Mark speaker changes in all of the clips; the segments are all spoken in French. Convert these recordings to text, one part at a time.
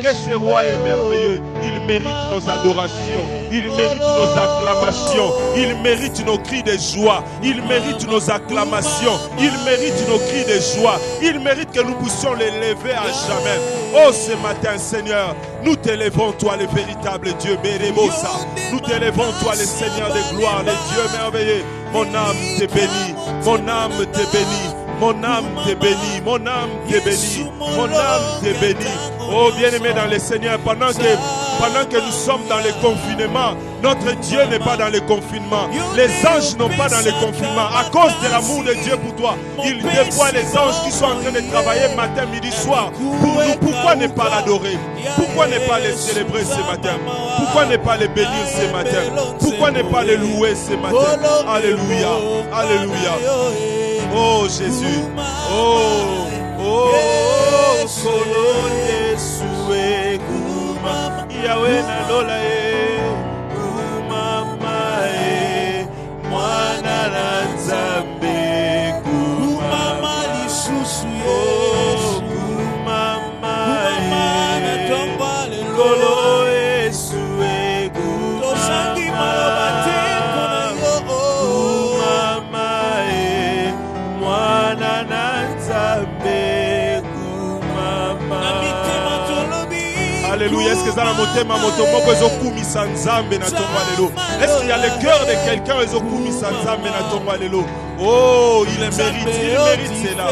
Speaker 1: Que ce roi est merveilleux. Il mérite nos adorations. Il mérite nos acclamations. Il mérite nos cris de joie. Il mérite nos acclamations. Il mérite nos cris de joie. Il mérite que nous puissions l'élever à jamais. Oh, ce matin, Seigneur, nous t'élevons, toi, le véritable Dieu. Berebosa. Nous t'élevons, toi, le Seigneur de gloire, le Dieu merveilleux. Mon âme te bénit. Mon âme te bénit. Mon âme te bénit, mon âme te bénit, mon âme te bénit. Oh bien-aimé dans le Seigneur, pendant que nous sommes dans le confinement, notre Dieu n'est pas dans le confinement. Les anges n'ont pas dans le confinement. À cause de l'amour de Dieu pour toi, il déploie les anges qui sont en train de travailler matin, midi, soir pour nous. Pourquoi ne pas l'adorer? Pourquoi ne pas le célébrer ce matin? Pourquoi ne pas le bénir ce matin? Pourquoi ne pas le louer ce matin? Alléluia, alléluia. Oh Jésus, oh, oh, solo Yesue kuma Yahweh na lola e kumama e mwana na Nzambe kumama lisusu Yesu kumama e kolo Yesue kumama Alléluia. Est-ce que ça motema motomoko ezokumisa Nzambe na tongo alelo? Est-ce qu'il y a le cœur de quelqu'un ezokumisa Nzambe na tongo alelo? Oh, il mérite cela.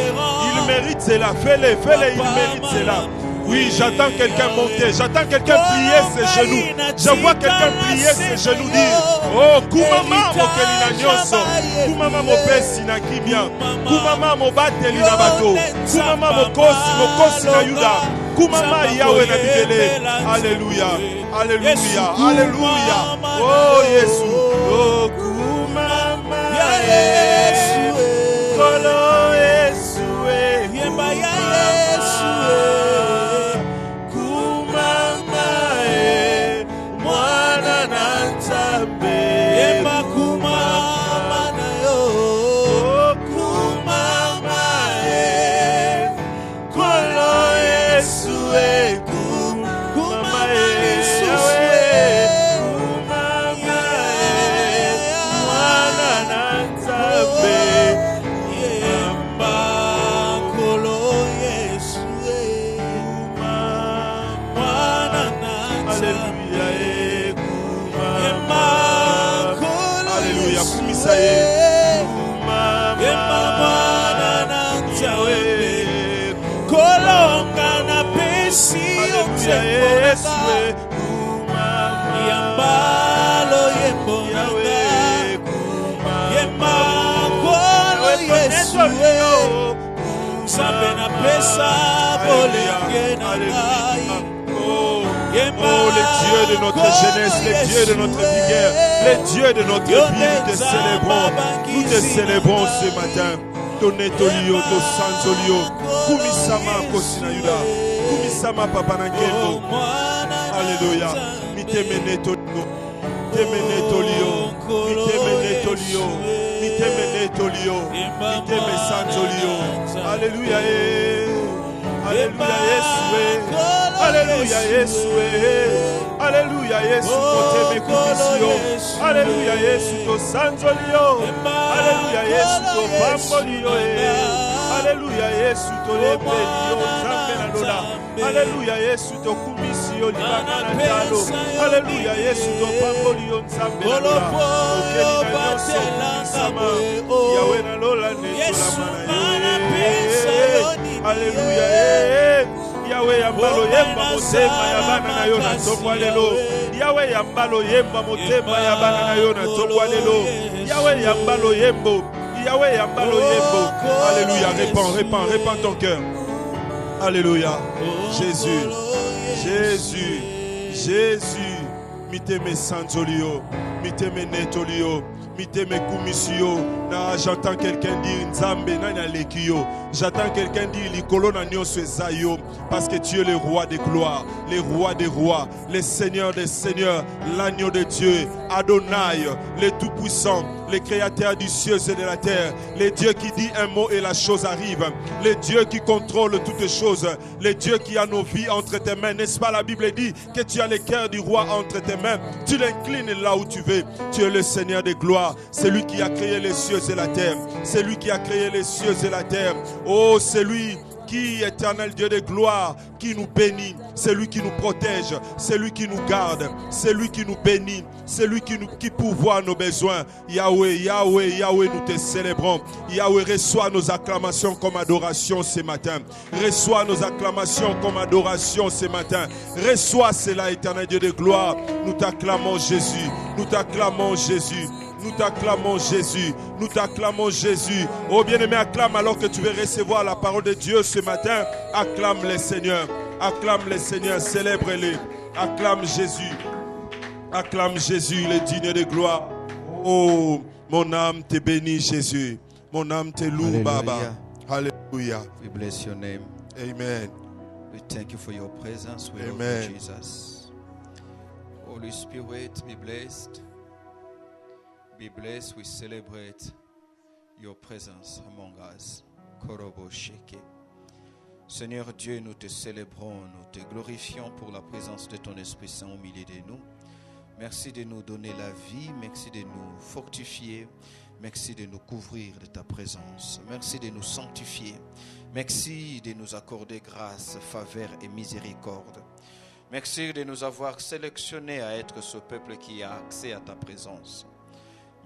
Speaker 1: Il mérite cela. Fais-le, il mérite cela. Oui, j'attends quelqu'un monter, j'attends quelqu'un plier ses genoux. Je vois quelqu'un plier ses genoux dire: oh, kumama mokelina nyonso, kumama mopesi na kimia, kumama mobateli na bato, kumama mokosi na Yuda, kumama Yahweh na bibele. Alléluia, alléluia, alléluia. Oh Yesu, oh kumama Yesu, kolo Yesu, yemba Yesu. Oh, les dieux de notre jeunesse, les dieux de notre vigueur, les dieux de notre vie, nous te célébrons. Nous te célébrons ce matin. Tonetolio, to sanzolio, kumisama kosinayuda, kumisama papanangendo. Alléluia. Mitemenetolio, mitemenetolio, mitemenetolio, mitemenetolio, mitemesanzolio. Alléluia. Alléluia, Yeshua. Alléluia, Yeshua. Alléluia, Yeshua. Moteme kumisio. Alléluia, Yeshua. To sanzolio. Alléluia, Yeshua. To pambolio. Alléluia, Yeshua. To lebelio. Zambena. Alléluia, Yeshua. To kumisio. Libana talo. Alléluia, Yeshua. To pambolio. Zambena. Okelina nyonso. Sama. Yahweh na lola netola mana. Alléluia. Yahweh yambalo yemba motema ya bana na yo na tongwa lelo. Yahweh yambalo yemba motema ya bana na yo na tongwa lelo. Yahweh yambalo yembo. Yahweh yambalo yembo. Alléluia. Répands ton cœur. Alléluia. Jésus. Miteme sanzolio. Miteme netolio. Miteme kumisio. J'entends quelqu'un dire Nzambe nanya lekio. J'entends quelqu'un dire Likolo na nyonso ezayo. Parce que tu es le roi des gloires, le roi des rois, le seigneur des seigneurs, l'agneau de Dieu, Adonai, le tout-puissant, le créateur du ciel et de la terre, le Dieu qui dit un mot et la chose arrive, le Dieu qui contrôle toutes choses, le Dieu qui a nos vies entre tes mains. N'est-ce pas, la Bible dit que tu as le cœur du roi entre tes mains, tu l'inclines là où tu veux. Tu es le Seigneur des gloires, c'est lui qui a créé les cieux et la terre, c'est lui qui a créé les cieux et la terre. Oh, c'est lui qui, éternel Dieu de gloire, qui nous bénit, c'est lui qui nous protège, c'est lui qui nous garde, c'est lui qui nous bénit, c'est lui qui pourvoit nos besoins. Yahweh, nous te célébrons. Yahweh, reçois nos acclamations comme adoration ce matin. Reçois nos acclamations comme adoration ce matin. Reçois cela, éternel Dieu de gloire. Nous t'acclamons Jésus, nous t'acclamons Jésus. Nous t'acclamons Jésus, nous t'acclamons Jésus. Oh bien-aimé, acclame alors que tu veux recevoir la parole de Dieu ce matin. Acclame les Seigneurs, célèbre-les. Acclame Jésus, il est digne de gloire. Oh, mon âme te bénit Jésus, mon âme te loue Baba. Alléluia.
Speaker 2: We bless your name.
Speaker 1: Amen.
Speaker 2: We thank you for your presence. We love you, Jesus. Holy Spirit, be blessed. Be blessed, we celebrate your presence among us. Korobo Sheke. Seigneur Dieu, nous te célébrons, nous te glorifions pour la présence de ton Esprit Saint au milieu de nous. Merci de nous donner la vie, merci de nous fortifier, merci de nous couvrir de ta présence, merci de nous sanctifier, merci de nous accorder grâce, faveur et miséricorde. Merci de nous avoir sélectionnés à être ce peuple qui a accès à ta présence.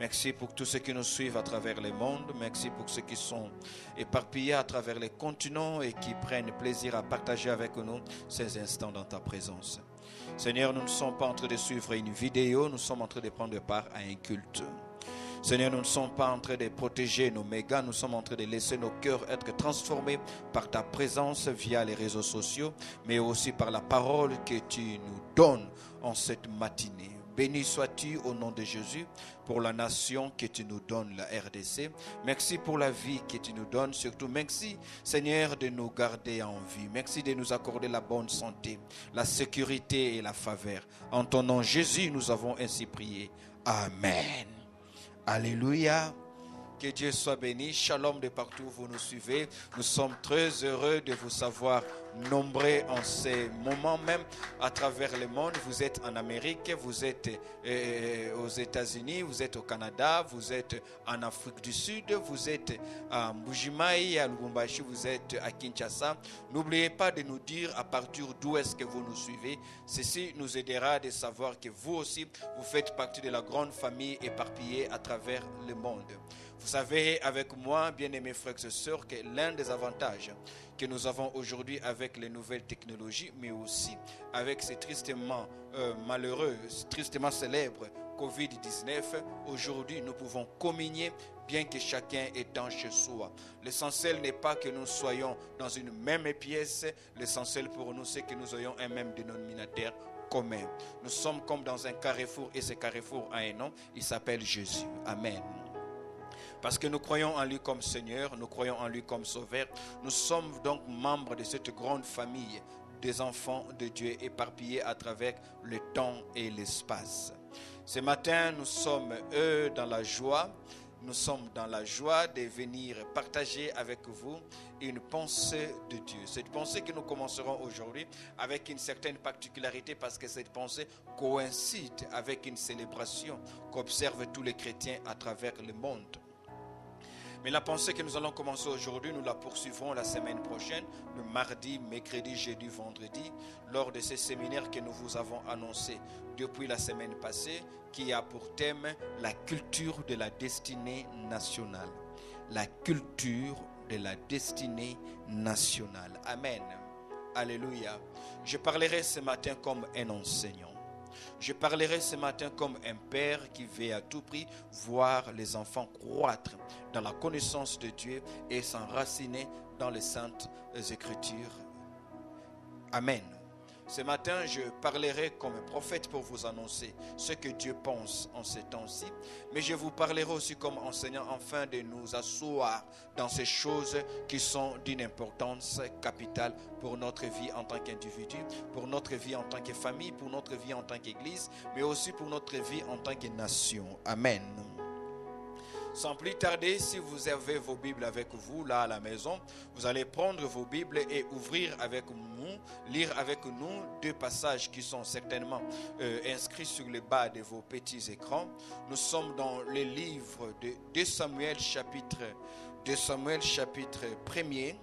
Speaker 2: Merci pour tous ceux qui nous suivent à travers le monde. Merci pour ceux qui sont éparpillés à travers les continents et qui prennent plaisir à partager avec nous ces instants dans ta présence. Seigneur, nous ne sommes pas en train de suivre une vidéo, nous sommes en train de prendre part à un culte. Seigneur, nous ne sommes pas en train de protéger nos mégas, nous sommes en train de laisser nos cœurs être transformés par ta présence via les réseaux sociaux, mais aussi par la parole que tu nous donnes en cette matinée. Béni sois-tu au nom de Jésus pour la nation que tu nous donnes, la RDC. Merci pour la vie que tu nous donnes. Surtout, merci Seigneur de nous garder en vie. Merci de nous accorder la bonne santé, la sécurité et la faveur. En ton nom Jésus, nous avons ainsi prié. Amen. Alléluia. Que Dieu soit béni. Shalom de partout où vous nous suivez. Nous sommes très heureux de vous savoir nombreux en ces moments même à travers le monde. Vous êtes en Amérique, vous êtes aux États-Unis, vous êtes au Canada, vous êtes en Afrique du Sud, vous êtes à Mbujimaï, à Lubumbashi, vous êtes à Kinshasa. N'oubliez pas de nous dire à partir d'où est-ce que vous nous suivez. Ceci nous aidera de savoir que vous aussi, vous faites partie de la grande famille éparpillée à travers le monde. Vous savez avec moi, bien-aimés frères et sœurs, que l'un des avantages que nous avons aujourd'hui avec les nouvelles technologies, mais aussi avec ces tristement malheureux, tristement célèbres COVID-19, aujourd'hui nous pouvons communier bien que chacun étant chez soi. L'essentiel n'est pas que nous soyons dans une même pièce. L'essentiel pour nous, c'est que nous ayons un même dénominateur commun. Nous sommes comme dans un carrefour et ce carrefour a un nom. Il s'appelle Jésus. Amen. Parce que nous croyons en lui comme Seigneur, nous croyons en lui comme Sauveur. Nous sommes donc membres de cette grande famille des enfants de Dieu éparpillés à travers le temps et l'espace. Ce matin, nous sommes dans la joie. Nous sommes dans la joie de venir partager avec vous une pensée de Dieu. Cette pensée que nous commencerons aujourd'hui avec une certaine particularité parce que cette pensée coïncide avec une célébration qu'observent tous les chrétiens à travers le monde. Mais la pensée que nous allons commencer aujourd'hui, nous la poursuivrons la semaine prochaine, le mardi, mercredi, jeudi, vendredi, lors de ces séminaires que nous vous avons annoncés depuis la semaine passée, qui a pour thème la culture de la destinée nationale. La culture de la destinée nationale. Amen. Alléluia. Je parlerai ce matin comme un enseignant. Je parlerai ce matin comme un père qui veut à tout prix voir les enfants croître dans la connaissance de Dieu et s'enraciner dans les saintes Écritures. Amen. Ce matin, je parlerai comme un prophète pour vous annoncer ce que Dieu pense en ces temps-ci. Mais je vous parlerai aussi comme enseignant afin de nous asseoir dans ces choses qui sont d'une importance capitale pour notre vie en tant qu'individu, pour notre vie en tant que famille, pour notre vie en tant qu'Église, mais aussi pour notre vie en tant que nation. Amen. Sans plus tarder, si vous avez vos Bibles avec vous, là à la maison, vous allez prendre vos Bibles et ouvrir avec nous, lire avec nous deux passages qui sont certainement inscrits sur le bas de vos petits écrans. Nous sommes dans le livre de 2 Samuel chapitre 1er.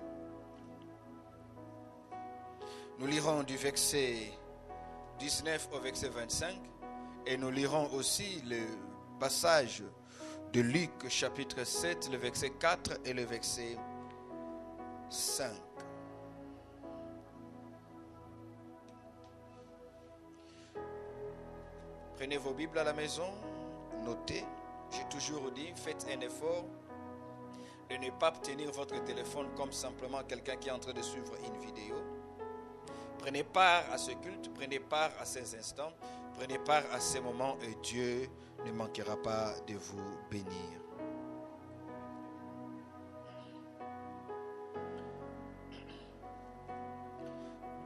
Speaker 2: Nous lirons du verset 19 au verset 25 et nous lirons aussi le passage de Luc chapitre 7, le verset 4 et le verset 5. Prenez vos Bibles à la maison, notez. J'ai toujours dit, faites un effort de ne pas tenir votre téléphone comme simplement quelqu'un qui est en train de suivre une vidéo. Prenez part à ce culte, prenez part à ces instants, prenez part à ces moments et Dieu ne manquera pas de vous bénir.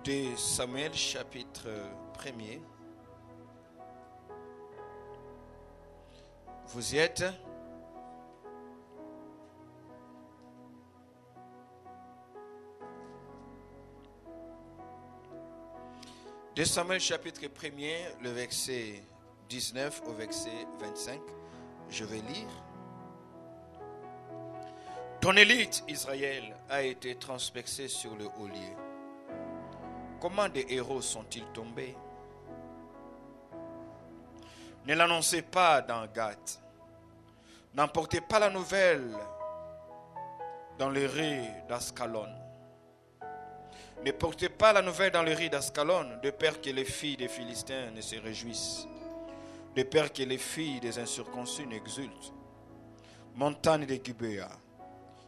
Speaker 2: De Samuel chapitre 1er. Vous y êtes? De Samuel chapitre 1er, le verset 19 au verset 25, je vais lire. Ton élite, Israël, a été transpercée sur le haut lieu. Comment des héros sont-ils tombés? Ne l'annoncez pas dans Gath. N'emportez pas la nouvelle dans les rues d'Ascalon. Ne portez pas la nouvelle dans les rues d'Ascalon, de peur que les filles des Philistins ne se réjouissent, de peur que les filles des incirconcis n'exultent. Montagne de Gibéa,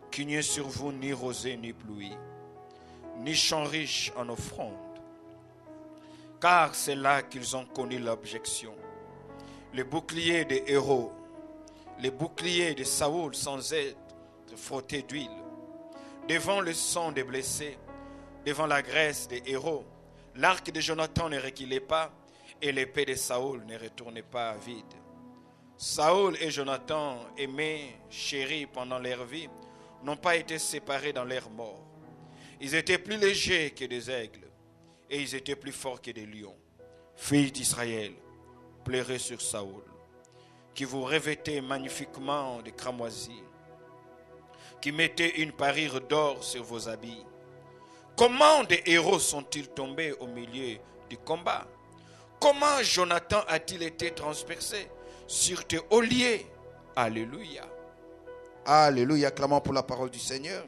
Speaker 2: qu'il n'y ait sur vous ni rosée ni pluie, ni champ riche en offrande, car c'est là qu'ils ont connu l'objection. Les boucliers des héros, les boucliers de Saoul sans être frottés d'huile, devant le sang des blessés, devant la graisse des héros, l'arc de Jonathan ne reculait pas et l'épée de Saoul ne retournait pas vide. Saoul et Jonathan, aimés, chéris pendant leur vie, n'ont pas été séparés dans leur mort. Ils étaient plus légers que des aigles et ils étaient plus forts que des lions. Filles d'Israël, pleurez sur Saoul, qui vous revêtait magnifiquement de cramoisis, qui mettait une parure d'or sur vos habits. Comment des héros sont-ils tombés au milieu du combat? Comment Jonathan a-t-il été transpercé sur tes oliers? Alléluia. Alléluia. Clamons pour la parole du Seigneur.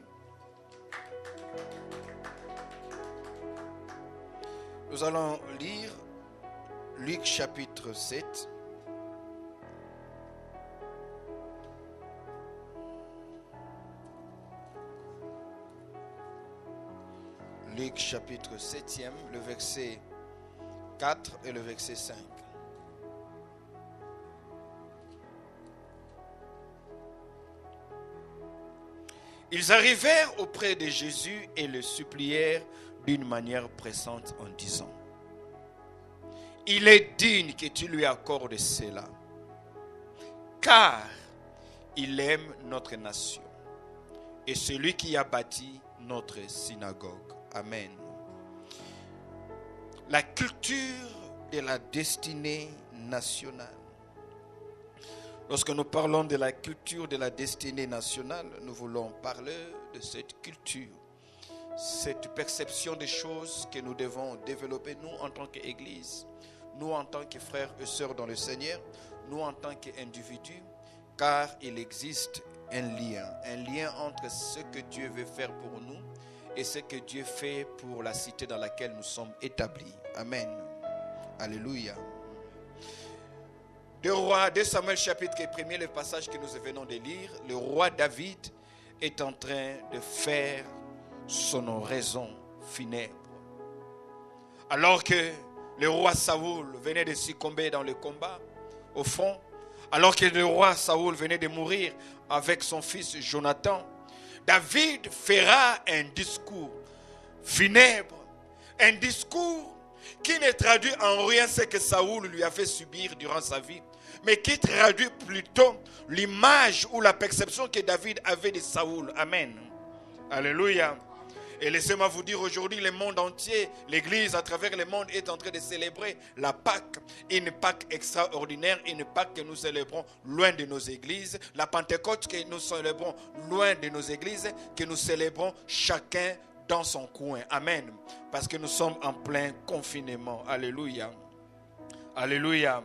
Speaker 2: Nous allons lire Luc chapitre 7. Luc chapitre 7, le verset 4 et le verset 5. Ils arrivèrent auprès de Jésus et le supplièrent d'une manière pressante en disant: il est digne que tu lui accordes cela, car il aime notre nation et celui qui a bâti notre synagogue. Amen. La culture de la destinée nationale. Lorsque nous parlons de la culture de la destinée nationale, nous voulons parler de cette culture, cette perception des choses que nous devons développer, nous en tant qu'Église, nous en tant que frères et sœurs dans le Seigneur, nous en tant qu'individus, car il existe un lien entre ce que Dieu veut faire pour nous et ce que Dieu fait pour la cité dans laquelle nous sommes établis. Amen. Alléluia. 2 Samuel chapitre 1, le passage que nous venons de lire, le roi David est en train de faire son oraison funèbre. Alors que le roi Saoul venait de succomber dans le combat, au front, alors que le roi Saoul venait de mourir avec son fils Jonathan, David fera un discours funèbre, un discours qui ne traduit en rien ce que Saoul lui a fait subir durant sa vie, mais qui traduit plutôt l'image ou la perception que David avait de Saoul. Amen. Alléluia. Et laissez-moi vous dire, aujourd'hui, le monde entier, l'Église à travers le monde est en train de célébrer la Pâque. Une Pâque extraordinaire, une Pâque que nous célébrons loin de nos églises. La Pentecôte que nous célébrons loin de nos églises, que nous célébrons chacun dans son coin. Amen. Parce que nous sommes en plein confinement. Alléluia. Alléluia.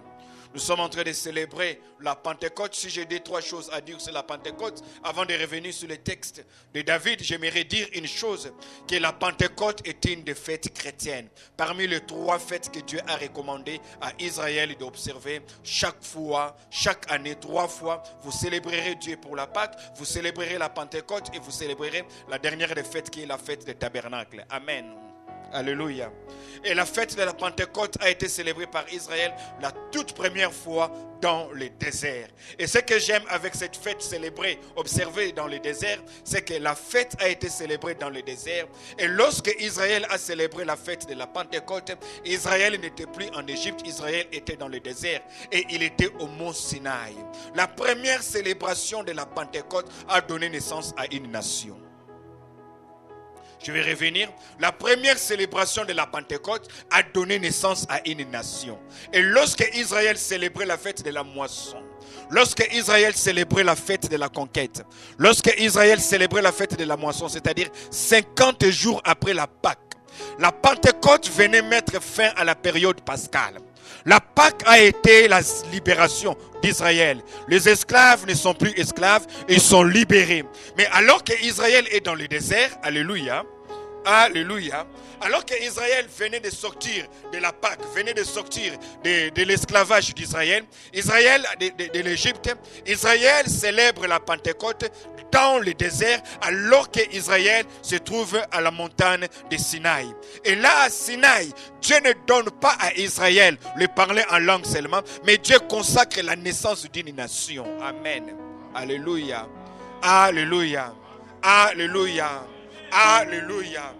Speaker 2: Nous sommes en train de célébrer la Pentecôte. Si j'ai des 3 choses à dire sur la Pentecôte, avant de revenir sur le texte de David, j'aimerais dire une chose, que la Pentecôte est une des fêtes chrétiennes. Parmi les 3 fêtes que Dieu a recommandées à Israël d'observer chaque fois, chaque année, 3 fois, vous célébrerez Dieu pour la Pâque, vous célébrerez la Pentecôte et vous célébrerez la dernière des fêtes qui est la fête des tabernacles. Amen. Alléluia. Et la fête de la Pentecôte a été célébrée par Israël la toute première fois dans le désert. Et ce que j'aime avec cette fête célébrée, observée dans le désert, c'est que la fête a été célébrée dans le désert. Et lorsque Israël a célébré la fête de la Pentecôte, Israël n'était plus en Égypte, Israël était dans le désert et il était au mont Sinaï. La première célébration de la Pentecôte a donné naissance à une nation. Je vais revenir. La première célébration de la Pentecôte a donné naissance à une nation. Et lorsque Israël célébrait la fête de la moisson, lorsque Israël célébrait la fête de la conquête, lorsque Israël célébrait la fête de la moisson, c'est-à-dire 50 jours après la Pâque, la Pentecôte venait mettre fin à la période pascale. La Pâque a été la libération d'Israël. Les esclaves ne sont plus esclaves, ils sont libérés. Mais alors qu'Israël est dans le désert, alléluia, alléluia, alors qu'Israël venait de sortir de la Pâque, venait de sortir de l'esclavage d'Israël, Israël de l'Égypte, Israël célèbre la Pentecôte dans le désert alors qu'Israël se trouve à la montagne de Sinaï. Et là à Sinaï, Dieu ne donne pas à Israël le parler en langue seulement, mais Dieu consacre la naissance d'une nation. Amen. Alléluia. Alléluia. Alléluia. Alléluia.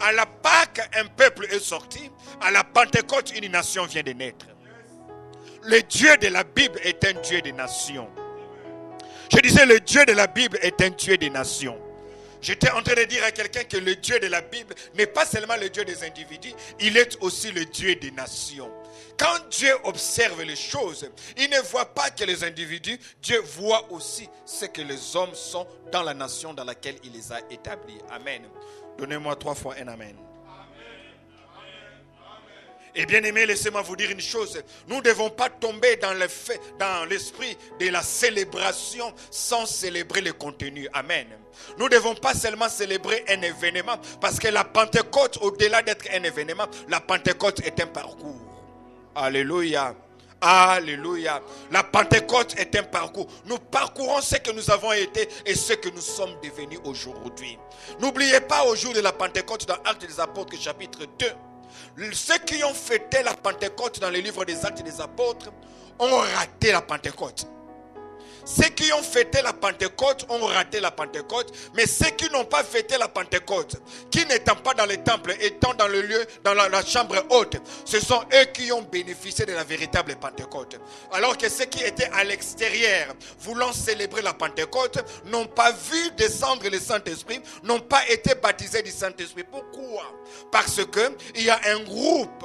Speaker 2: À la Pâque, un peuple est sorti. À la Pentecôte, une nation vient de naître. Le Dieu de la Bible est un Dieu des nations. Je disais, le Dieu de la Bible est un Dieu des nations. J'étais en train de dire à quelqu'un que le Dieu de la Bible n'est pas seulement le Dieu des individus, il est aussi le Dieu des nations. Quand Dieu observe les choses, il ne voit pas que les individus, Dieu voit aussi ce que les hommes sont dans la nation dans laquelle il les a établis. Amen. Donnez-moi 3 fois un amen. Et bien aimé, laissez-moi vous dire une chose. Nous ne devons pas tomber dans l'esprit de la célébration sans célébrer le contenu. Amen. Nous ne devons pas seulement célébrer un événement, parce que la Pentecôte, au-delà d'être un événement, la Pentecôte est un parcours. Alléluia.
Speaker 3: Alléluia. La Pentecôte est un parcours. Nous parcourons ce que nous avons été et ce que nous sommes devenus aujourd'hui. N'oubliez pas au jour de la Pentecôte dans Actes des Apôtres chapitre 2. Ceux qui ont fêté la Pentecôte dans les livres des Actes des Apôtres ont raté la Pentecôte. Ceux qui ont fêté la Pentecôte ont raté la Pentecôte, mais ceux qui n'ont pas fêté la Pentecôte, qui n'étant pas dans le temple, étant dans le lieu, dans la chambre haute, ce sont eux qui ont bénéficié de la véritable Pentecôte. Alors que ceux qui étaient à l'extérieur, voulant célébrer la Pentecôte, n'ont pas vu descendre le Saint-Esprit, n'ont pas été baptisés du Saint-Esprit. Pourquoi? Parce qu'il y a un groupe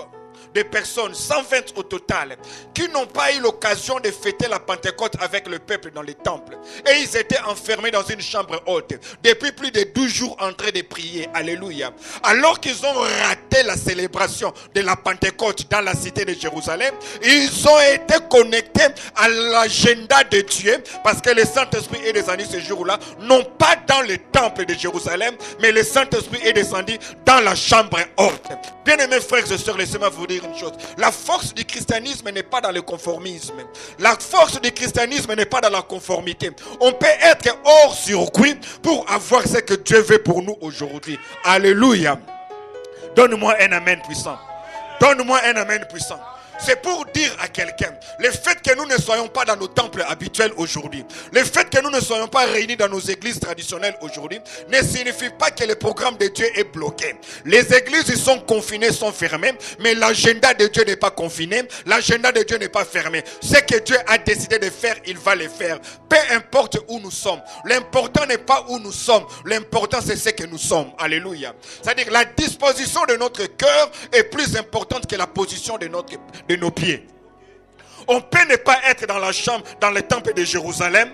Speaker 3: de personnes, 120 au total, qui n'ont pas eu l'occasion de fêter la Pentecôte avec le peuple dans les temples. Et ils étaient enfermés dans une chambre haute, depuis plus de 12 jours en train de prier. Alléluia. Alors qu'ils ont raté la célébration de la Pentecôte dans la cité de Jérusalem, ils ont été connectés à l'agenda de Dieu, parce que le Saint-Esprit est descendu ce jour-là, non pas dans le temple de Jérusalem, mais le Saint-Esprit est descendu dans la chambre haute. Bien-aimés frères et sœurs, laissez-moi vous dire une chose. La force du christianisme n'est pas dans le conformisme. La force du christianisme n'est pas dans la conformité. On peut être hors circuit pour avoir ce que Dieu veut pour nous aujourd'hui. Alléluia. Donne-moi un amen puissant. Donne-moi un amen puissant. C'est pour dire à quelqu'un, le fait que nous ne soyons pas dans nos temples habituels aujourd'hui, le fait que nous ne soyons pas réunis dans nos églises traditionnelles aujourd'hui, ne signifie pas que le programme de Dieu est bloqué. Les églises ils sont confinées, sont fermées, mais l'agenda de Dieu n'est pas confiné, l'agenda de Dieu n'est pas fermé. Ce que Dieu a décidé de faire, il va le faire. Peu importe où nous sommes. L'important n'est pas où nous sommes, l'important c'est ce que nous sommes. Alléluia. C'est-à-dire la disposition de notre cœur est plus importante que la position de nos pieds. On peut ne pas être dans la chambre, dans le temple de Jérusalem,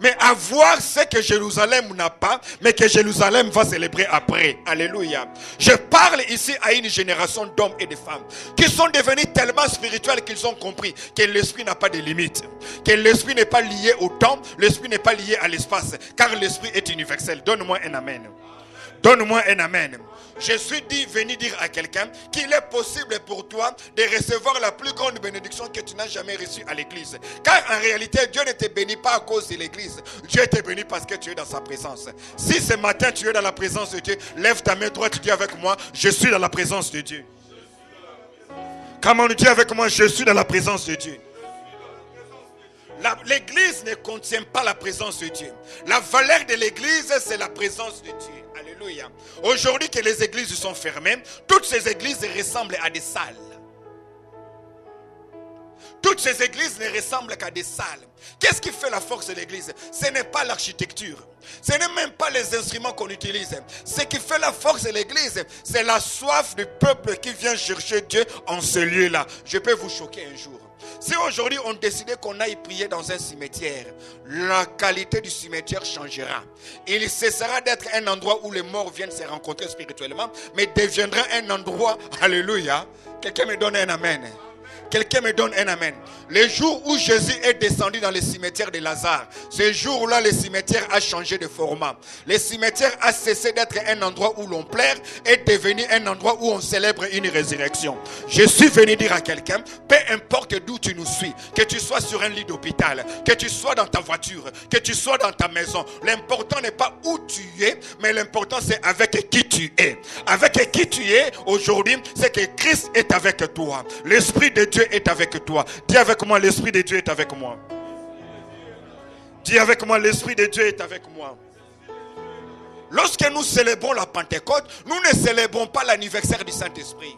Speaker 3: mais avoir ce que Jérusalem n'a pas, mais que Jérusalem va célébrer après. Alléluia. Je parle ici à une génération d'hommes et de femmes qui sont devenus tellement spirituels qu'ils ont compris que l'esprit n'a pas de limite, que l'esprit n'est pas lié au temps, l'esprit n'est pas lié à l'espace, car l'esprit est universel. Donne-moi un amen. Donne-moi un amen. Je suis venu dire à quelqu'un qu'il est possible pour toi de recevoir la plus grande bénédiction que tu n'as jamais reçue à l'église. Car en réalité, Dieu ne te bénit pas à cause de l'église. Dieu te bénit parce que tu es dans sa présence. Si ce matin tu es dans la présence de Dieu, lève ta main droite, dis avec moi, je suis dans la présence de Dieu. Comment dis avec moi, je suis dans la présence de Dieu. L'église ne contient pas la présence de Dieu. La valeur de l'église, c'est la présence de Dieu. Alléluia. Aujourd'hui que les églises sont fermées, toutes ces églises ressemblent à des salles. Toutes ces églises ne ressemblent qu'à des salles. Qu'est-ce qui fait la force de l'église? Ce n'est pas l'architecture. Ce n'est même pas les instruments qu'on utilise. Ce qui fait la force de l'église, c'est la soif du peuple qui vient chercher Dieu en ce lieu-là. Je peux vous choquer un jour. Si aujourd'hui on décidait qu'on aille prier dans un cimetière, la qualité du cimetière changera. Il cessera d'être un endroit où les morts viennent se rencontrer spirituellement, mais deviendra un endroit, alléluia. Quelqu'un me donne un amen. Quelqu'un me donne un amen. Le jour où Jésus est descendu dans le cimetière de Lazare, ce jour-là, le cimetière a changé de format. Le cimetière a cessé d'être un endroit où l'on pleure et est devenu un endroit où on célèbre une résurrection. Je suis venu dire à quelqu'un, peu importe d'où tu nous suis, que tu sois sur un lit d'hôpital, que tu sois dans ta voiture, que tu sois dans ta maison, l'important n'est pas où tu es, mais l'important c'est avec qui tu es. Avec qui tu es aujourd'hui, c'est que Christ est avec toi. L'Esprit de Dieu est avec toi. Dis avec moi, l'Esprit de Dieu est avec moi. Dis avec moi, l'Esprit de Dieu est avec moi. Lorsque nous célébrons la Pentecôte, nous ne célébrons pas l'anniversaire du Saint-Esprit.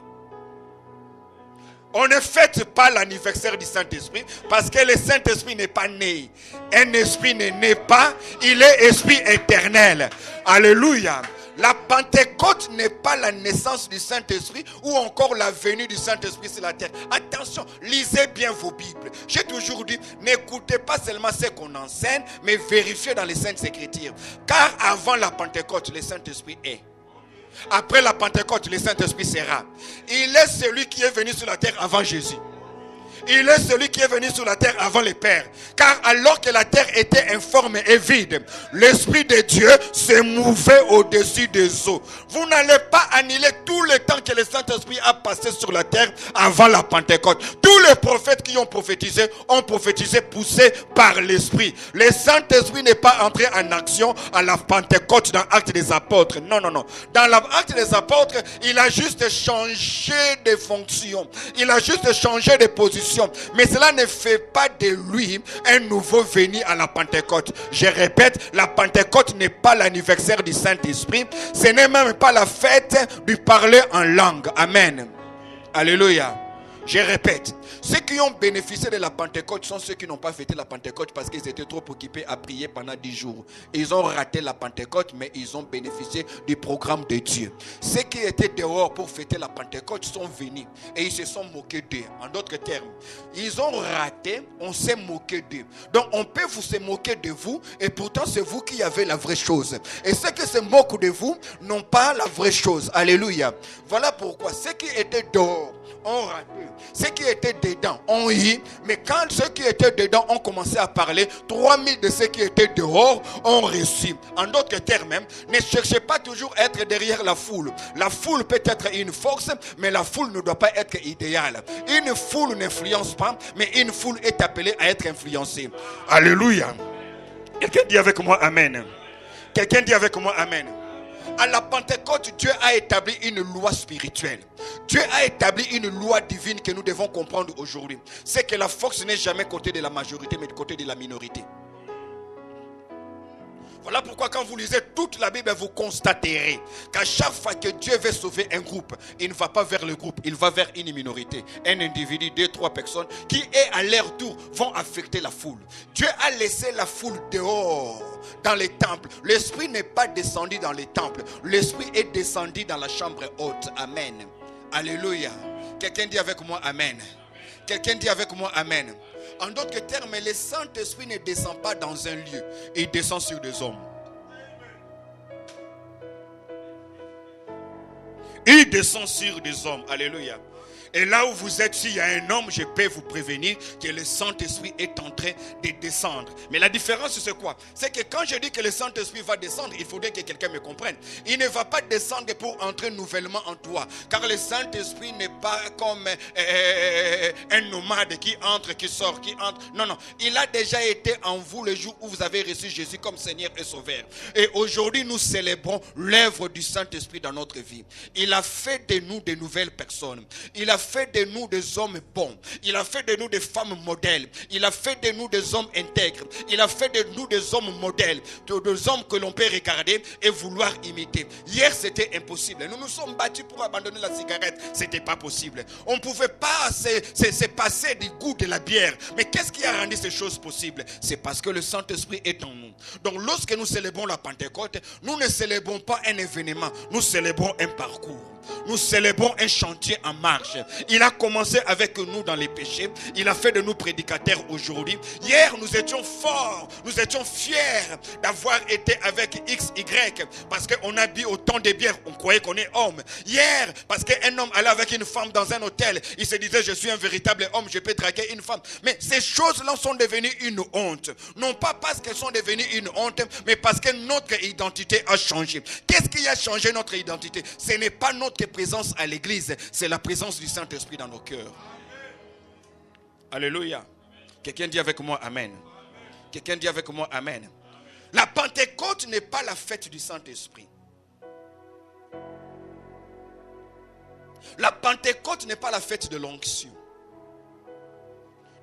Speaker 3: On ne fête pas l'anniversaire du Saint-Esprit parce que le Saint-Esprit n'est pas né. Un esprit ne naît pas, il est esprit éternel. Alléluia. La Pentecôte n'est pas la naissance du Saint-Esprit ou encore la venue du Saint-Esprit sur la terre. Attention, lisez bien vos Bibles. J'ai toujours dit, n'écoutez pas seulement ce qu'on enseigne, mais vérifiez dans les Saintes Écritures. Car avant la Pentecôte, le Saint-Esprit est. Après la Pentecôte, le Saint-Esprit sera. Il est celui qui est venu sur la terre avant Jésus. Il est celui qui est venu sur la terre avant les pères. Car alors que la terre était informe et vide, l'Esprit de Dieu se mouvait au-dessus des eaux. Vous n'allez pas annuler tout le temps que le Saint-Esprit a passé sur la terre avant la Pentecôte. Tous les prophètes qui ont prophétisé poussés par l'Esprit. Le Saint-Esprit n'est pas entré en action à la Pentecôte dans l'Acte des Apôtres. Non. Dans l'Acte des Apôtres, il a juste changé de fonction. Il a juste changé de position. Mais cela ne fait pas de lui un nouveau venu à la Pentecôte. Je répète, la Pentecôte n'est pas l'anniversaire du Saint-Esprit. Ce n'est même pas la fête du parler en langue. Amen. Alléluia. Je répète, ceux qui ont bénéficié de la Pentecôte sont ceux qui n'ont pas fêté la Pentecôte parce qu'ils étaient trop occupés à prier pendant 10 jours. Ils ont raté la Pentecôte, mais ils ont bénéficié du programme de Dieu. Ceux qui étaient dehors pour fêter la Pentecôte sont venus et ils se sont moqués d'eux. En d'autres termes, ils ont raté, on s'est moqué d'eux. Donc on peut se moquer de vous et pourtant c'est vous qui avez la vraie chose. Et ceux qui se moquent de vous n'ont pas la vraie chose. Alléluia. Voilà pourquoi ceux qui étaient dehors ont raté. Ceux qui étaient dedans ont eu, mais quand ceux qui étaient dedans ont commencé à parler, 3000 de ceux qui étaient dehors ont reçu. En d'autres termes, même, ne cherchez pas toujours à être derrière la foule. La foule peut être une force, mais la foule ne doit pas être idéale. Une foule n'influence pas, mais une foule est appelée à être influencée. Alléluia. Quelqu'un dit avec moi Amen. Quelqu'un dit avec moi Amen. À la Pentecôte, Dieu a établi une loi spirituelle. Dieu a établi une loi divine que nous devons comprendre aujourd'hui. C'est que la force n'est jamais côté de la majorité, mais côté de la minorité. Voilà pourquoi quand vous lisez toute la Bible, vous constaterez qu'à chaque fois que Dieu veut sauver un groupe, il ne va pas vers le groupe, il va vers une minorité. Un individu, 2, 3 personnes qui, à leur tour, vont affecter la foule. Dieu a laissé la foule dehors, dans les temples. L'Esprit n'est pas descendu dans les temples. L'Esprit est descendu dans la chambre haute. Amen. Alléluia. Quelqu'un dit avec moi Amen. Quelqu'un dit avec moi Amen. En d'autres termes, le Saint-Esprit ne descend pas dans un lieu. Il descend sur des hommes. Il descend sur des hommes. Alléluia. Et là où vous êtes, s'il y a un homme, je peux vous prévenir que le Saint-Esprit est en train de descendre. Mais la différence, c'est quoi? C'est que quand je dis que le Saint-Esprit va descendre, il faudrait que quelqu'un me comprenne. Il ne va pas descendre pour entrer nouvellement en toi. Car le Saint-Esprit n'est pas comme un nomade qui entre, qui sort, qui entre. Non. Il a déjà été en vous le jour où vous avez reçu Jésus comme Seigneur et Sauveur. Et aujourd'hui, nous célébrons l'œuvre du Saint-Esprit dans notre vie. Il a fait de nous de nouvelles personnes. Il a fait de nous des hommes bons. Il a fait de nous des femmes modèles. Il a fait de nous des hommes intègres. Il a fait de nous des hommes modèles. Des hommes que l'on peut regarder et vouloir imiter. Hier, c'était impossible. Nous nous sommes battus pour abandonner la cigarette. C'était pas possible. On ne pouvait pas se passer du goût de la bière. Mais qu'est-ce qui a rendu ces choses possibles? C'est parce que le Saint-Esprit est en nous. Donc lorsque nous célébrons la Pentecôte, nous ne célébrons pas un événement. Nous célébrons un parcours. Nous célébrons un chantier en marche. Il a commencé avec nous dans les péchés. Il a fait de nous prédicateurs aujourd'hui. Hier, nous étions forts. Nous étions fiers d'avoir été avec XY. Parce qu'on a bu autant de bière. On croyait qu'on est homme. Hier, parce qu'un homme allait avec une femme dans un hôtel. Il se disait, je suis un véritable homme. Je peux draguer une femme. Mais ces choses-là sont devenues une honte. Non pas parce qu'elles sont devenues une honte, mais parce que notre identité a changé. Qu'est-ce qui a changé notre identité? Ce n'est pas notre présence à l'église, c'est la présence du Saint-Esprit dans nos cœurs. Alléluia. Quelqu'un dit avec moi Amen. Quelqu'un dit avec moi Amen. La Pentecôte n'est pas la fête du Saint-Esprit. La Pentecôte n'est pas la fête de l'onction.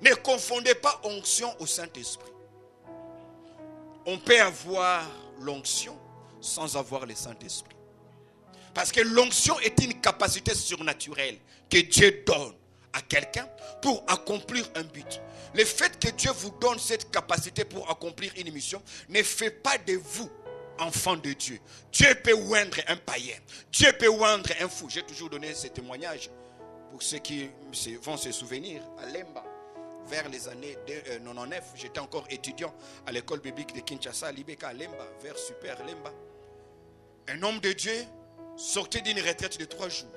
Speaker 3: Ne confondez pas onction au Saint-Esprit. On peut avoir l'onction sans avoir le Saint-Esprit. Parce que l'onction est une capacité surnaturelle que Dieu donne à quelqu'un pour accomplir un but. Le fait que Dieu vous donne cette capacité pour accomplir une mission ne fait pas de vous enfant de Dieu. Dieu peut oindre un païen. Dieu peut oindre un fou. J'ai toujours donné ce témoignage pour ceux qui vont se souvenir à Lemba. Vers les années 99, j'étais encore étudiant à l'école biblique de Kinshasa, Libeka, Lemba, vers Super Lemba. Un homme de Dieu sortait d'une retraite de 3 jours.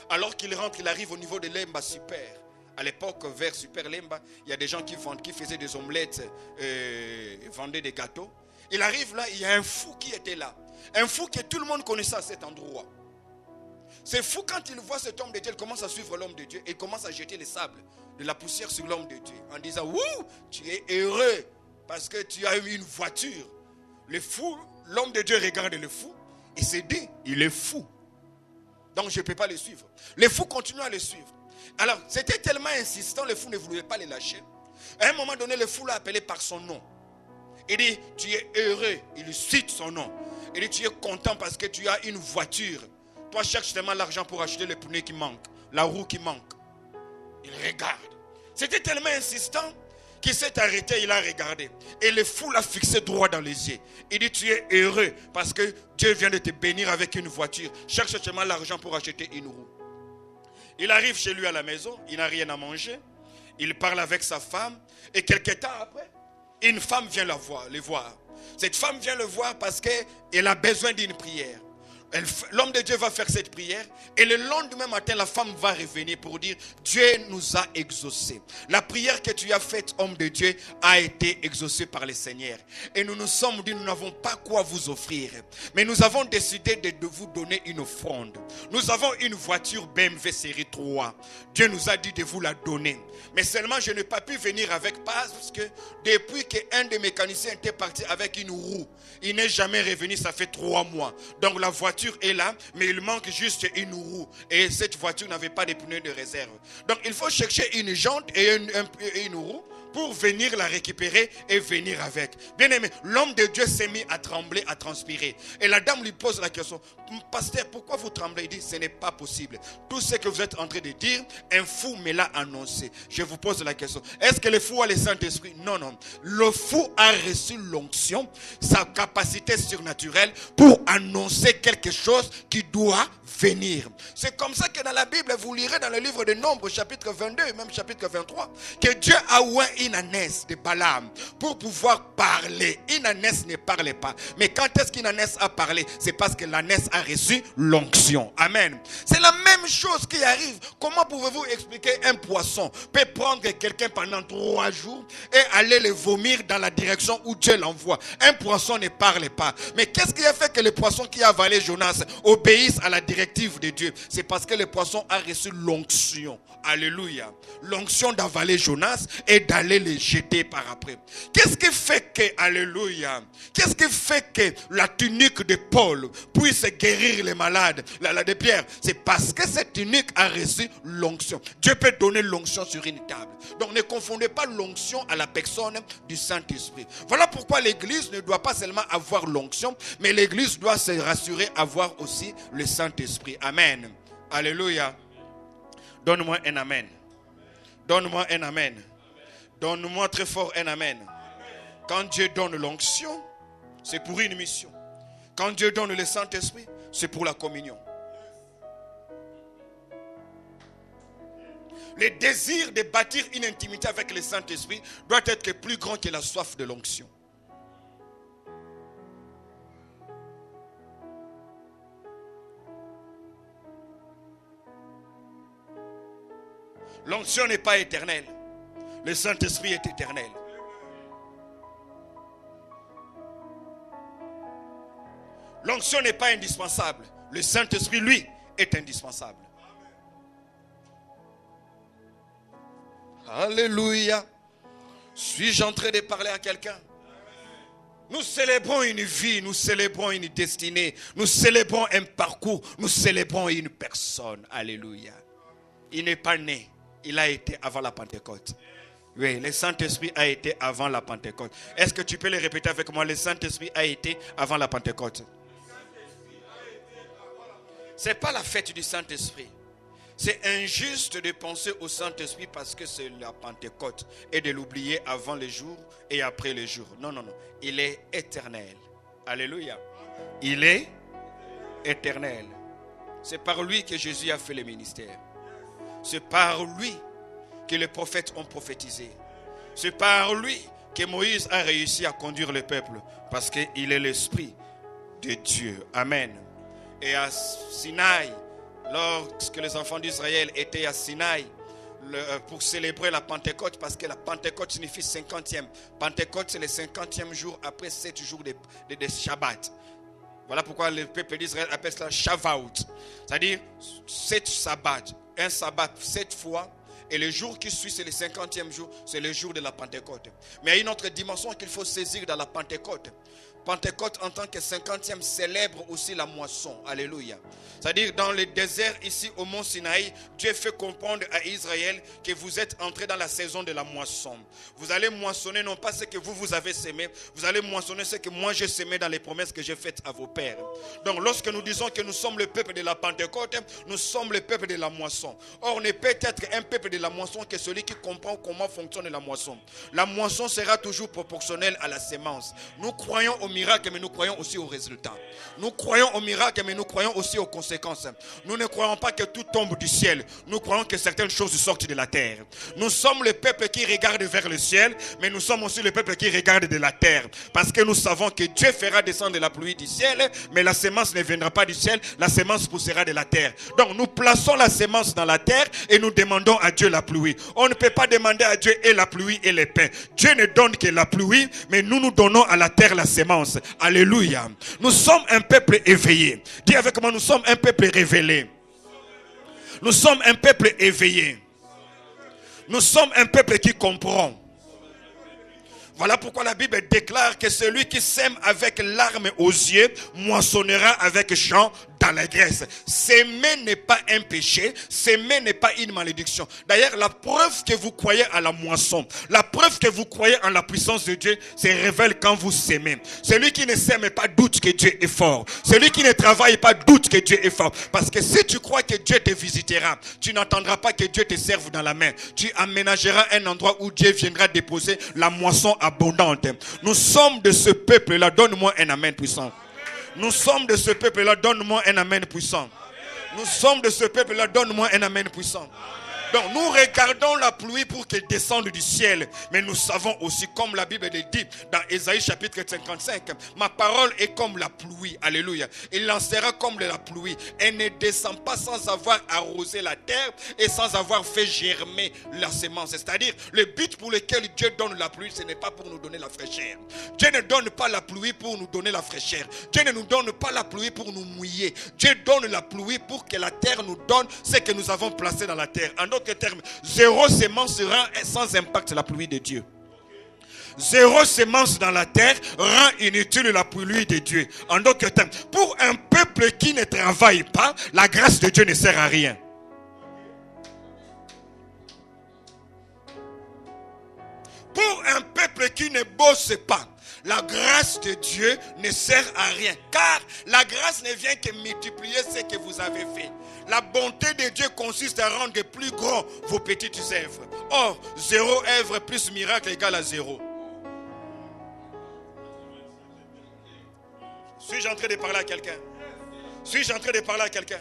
Speaker 3: Alors qu'il rentre, il arrive au niveau de Lemba Super, À l'époque, vers Super Lemba, il y a des gens qui faisaient des omelettes, vendaient des gâteaux. Il arrive là, il y a un fou qui était là. Un fou que tout le monde connaissait à cet endroit. C'est fou quand il voit cet homme de Dieu, il commence à suivre l'homme de Dieu et il commence à jeter les sables, de la poussière sur l'homme de Dieu. En disant, wouh, tu es heureux parce que tu as eu une voiture. Le fou, l'homme de Dieu regarde le fou et se dit, il est fou. Donc je ne peux pas le suivre. Le fou continue à le suivre. Alors, c'était tellement insistant, le fou ne voulait pas les lâcher. À un moment donné, le fou l'a appelé par son nom. Il dit, tu es heureux. Il cite son nom. Il dit, tu es content parce que tu as une voiture. Toi, cherche tellement l'argent pour acheter le pneu qui manque, la roue qui manque. Il regarde. C'était tellement insistant qu'il s'est arrêté, il a regardé. Et le fou l'a fixé droit dans les yeux. Il dit, tu es heureux parce que Dieu vient de te bénir avec une voiture. Cherche seulement l'argent pour acheter une roue. Il arrive chez lui à la maison, il n'a rien à manger. Il parle avec sa femme. Et quelque temps après, une femme vient le voir. Cette femme vient le voir parce qu'elle a besoin d'une prière. L'homme de Dieu va faire cette prière et le lendemain matin la femme va revenir pour dire, Dieu nous a exaucés. La prière que tu as faite, homme de Dieu, a été exaucée par le Seigneur. Et nous nous sommes dit, nous n'avons pas quoi vous offrir, mais nous avons décidé de vous donner une offrande. Nous avons une voiture BMW série 3. Dieu nous a dit de vous la donner. Mais seulement je n'ai pas pu venir avec parce que depuis qu'un des mécaniciens était parti avec une roue, il n'est jamais revenu, ça fait 3 mois. Donc la voiture est là, mais il manque juste une roue. Et cette voiture n'avait pas de pneus de réserve. Donc il faut chercher une jante et une roue pour venir la récupérer et venir avec. Bien aimé, l'homme de Dieu s'est mis à trembler, à transpirer. Et la dame lui pose la question, pasteur, pourquoi vous tremblez? Il dit, ce n'est pas possible. Tout ce que vous êtes en train de dire, un fou me l'a annoncé. Je vous pose la question, est-ce que le fou a le Saint-Esprit? Non, non. Le fou a reçu l'onction, sa capacité surnaturelle pour annoncer quelque chose qui doit venir. C'est comme ça que dans la Bible, vous lirez dans le livre de Nombres, chapitre 22 et même chapitre 23, que Dieu a oint Inanès de Balaam pour pouvoir parler. Inanès ne parlait pas. Mais quand est-ce qu'Inanès a parlé? C'est parce que l'ânesse a reçu l'onction. Amen. C'est la même chose qui arrive. Comment pouvez-vous expliquer un poisson peut prendre quelqu'un pendant 3 jours et aller le vomir dans la direction où Dieu l'envoie? Un poisson ne parle pas. Mais qu'est-ce qui a fait que le poisson qui a avalé Jonas obéisse à la directive de Dieu? C'est parce que le poisson a reçu l'onction. Alléluia. L'onction d'avaler Jonas et d'aller le jeter par après. Qu'est-ce qui fait que, alléluia, qu'est-ce qui fait que la tunique de Paul puisse guérir les malades, la de Pierre? C'est parce que cette tunique a reçu l'onction. Dieu peut donner l'onction sur une table. Donc ne confondez pas l'onction à la personne du Saint-Esprit. Voilà pourquoi l'église ne doit pas seulement avoir l'onction, mais l'église doit se rassurer avoir aussi le Saint-Esprit. Amen. Alléluia. Donne-moi un amen. Donne-moi un amen. Donne-moi très fort un amen. Quand Dieu donne l'onction, c'est pour une mission. Quand Dieu donne le Saint-Esprit, c'est pour la communion. Le désir de bâtir une intimité avec le Saint-Esprit doit être plus grand que la soif de l'onction. L'onction n'est pas éternelle. Le Saint-Esprit est éternel. L'onction n'est pas indispensable. Le Saint-Esprit, lui, est indispensable. Alléluia. Suis-je en train de parler à quelqu'un? Nous célébrons une vie, nous célébrons une destinée, nous célébrons un parcours, nous célébrons une personne. Alléluia. Il n'est pas né, il a été avant la Pentecôte. Oui, le Saint-Esprit a été avant la Pentecôte. Est-ce que tu peux le répéter avec moi? Le Saint-Esprit a été avant la Pentecôte. Ce n'est pas la fête du Saint-Esprit. C'est injuste de penser au Saint-Esprit parce que c'est la Pentecôte et de l'oublier avant les jours et après les jours. Non, non, non. Il est éternel. Alléluia. Il est éternel. C'est par lui que Jésus a fait le ministère. C'est par lui que les prophètes ont prophétisé. C'est par lui que Moïse a réussi à conduire le peuple parce qu'il est l'Esprit de Dieu. Amen. Et à Sinaï, lorsque les enfants d'Israël étaient à Sinaï, pour célébrer la Pentecôte, parce que la Pentecôte signifie 50e. Pentecôte, c'est le 50e jour après 7 jours de Shabbat. Voilà pourquoi le peuple d'Israël appelle cela Shavuot. C'est-à-dire 7 sabbats. Un sabbat 7 fois. Et le jour qui suit, c'est le 50e jour. C'est le jour de la Pentecôte. Mais il y a une autre dimension qu'il faut saisir dans la Pentecôte. Pentecôte en tant que 50e célèbre aussi la moisson. Alléluia. C'est-à-dire dans le désert ici au mont Sinaï, Dieu fait comprendre à Israël que vous êtes entrés dans la saison de la moisson. Vous allez moissonner non pas ce que vous avez semé, vous allez moissonner ce que moi j'ai semé dans les promesses que j'ai faites à vos pères. Donc lorsque nous disons que nous sommes le peuple de la Pentecôte, nous sommes le peuple de la moisson. Or on ne peut être un peuple de la moisson que celui qui comprend comment fonctionne la moisson. La moisson sera toujours proportionnelle à la sémence. Nous croyons au miracle, mais nous croyons aussi aux résultats. Nous croyons au miracle, mais nous croyons aussi aux conséquences. Nous ne croyons pas que tout tombe du ciel. Nous croyons que certaines choses sortent de la terre. Nous sommes le peuple qui regarde vers le ciel, mais nous sommes aussi le peuple qui regarde de la terre. Parce que nous savons que Dieu fera descendre la pluie du ciel, mais la sémence ne viendra pas du ciel, la sémence poussera de la terre. Donc nous plaçons la sémence dans la terre et nous demandons à Dieu la pluie. On ne peut pas demander à Dieu et la pluie et les pains. Dieu ne donne que la pluie, mais nous donnons à la terre la sémence. Alléluia. Nous sommes un peuple éveillé. Dis avec moi, nous sommes un peuple révélé. Nous sommes un peuple éveillé. Nous sommes un peuple qui comprend. Voilà pourquoi la Bible déclare que celui qui sème avec larmes aux yeux moissonnera avec chant dans la graisse. S'aimer n'est pas un péché, s'aimer n'est pas une malédiction. D'ailleurs, la preuve que vous croyez à la moisson, la preuve que vous croyez en la puissance de Dieu, se révèle quand vous s'aimez. Celui qui ne s'aime pas doute que Dieu est fort. Celui qui ne travaille pas doute que Dieu est fort. Parce que si tu crois que Dieu te visitera, tu n'entendras pas que Dieu te serve dans la main. Tu aménageras un endroit où Dieu viendra déposer la moisson abondante. Nous sommes de ce peuple-là. Donne-moi un amen puissant. Nous sommes de ce peuple-là, donne-moi un amen puissant. Nous sommes de ce peuple-là, donne-moi un amen puissant. Donc nous regardons la pluie pour qu'elle descende du ciel. Mais nous savons aussi, comme la Bible le dit dans Ésaïe chapitre 55, ma parole est comme la pluie. Alléluia. Il lancera comme la pluie. Elle ne descend pas sans avoir arrosé la terre et sans avoir fait germer la semence. C'est-à-dire, le but pour lequel Dieu donne la pluie, ce n'est pas pour nous donner la fraîcheur. Dieu ne donne pas la pluie pour nous donner la fraîcheur. Dieu ne nous donne pas la pluie pour nous mouiller. Dieu donne la pluie pour que la terre nous donne ce que nous avons placé dans la terre. En d'autres termes, zéro semence sera sans impact la pluie de Dieu. Zéro semence dans la terre rend inutile la pluie de Dieu. En d'autres termes, pour un peuple qui ne travaille pas, la grâce de Dieu ne sert à rien. Pour un peuple qui ne bosse pas, la grâce de Dieu ne sert à rien. Car la grâce ne vient que multiplier ce que vous avez fait. La bonté de Dieu consiste à rendre plus grands vos petites œuvres. Or, zéro œuvre plus miracle égale à zéro. Suis-je en train de parler à quelqu'un? Suis-je en train de parler à quelqu'un?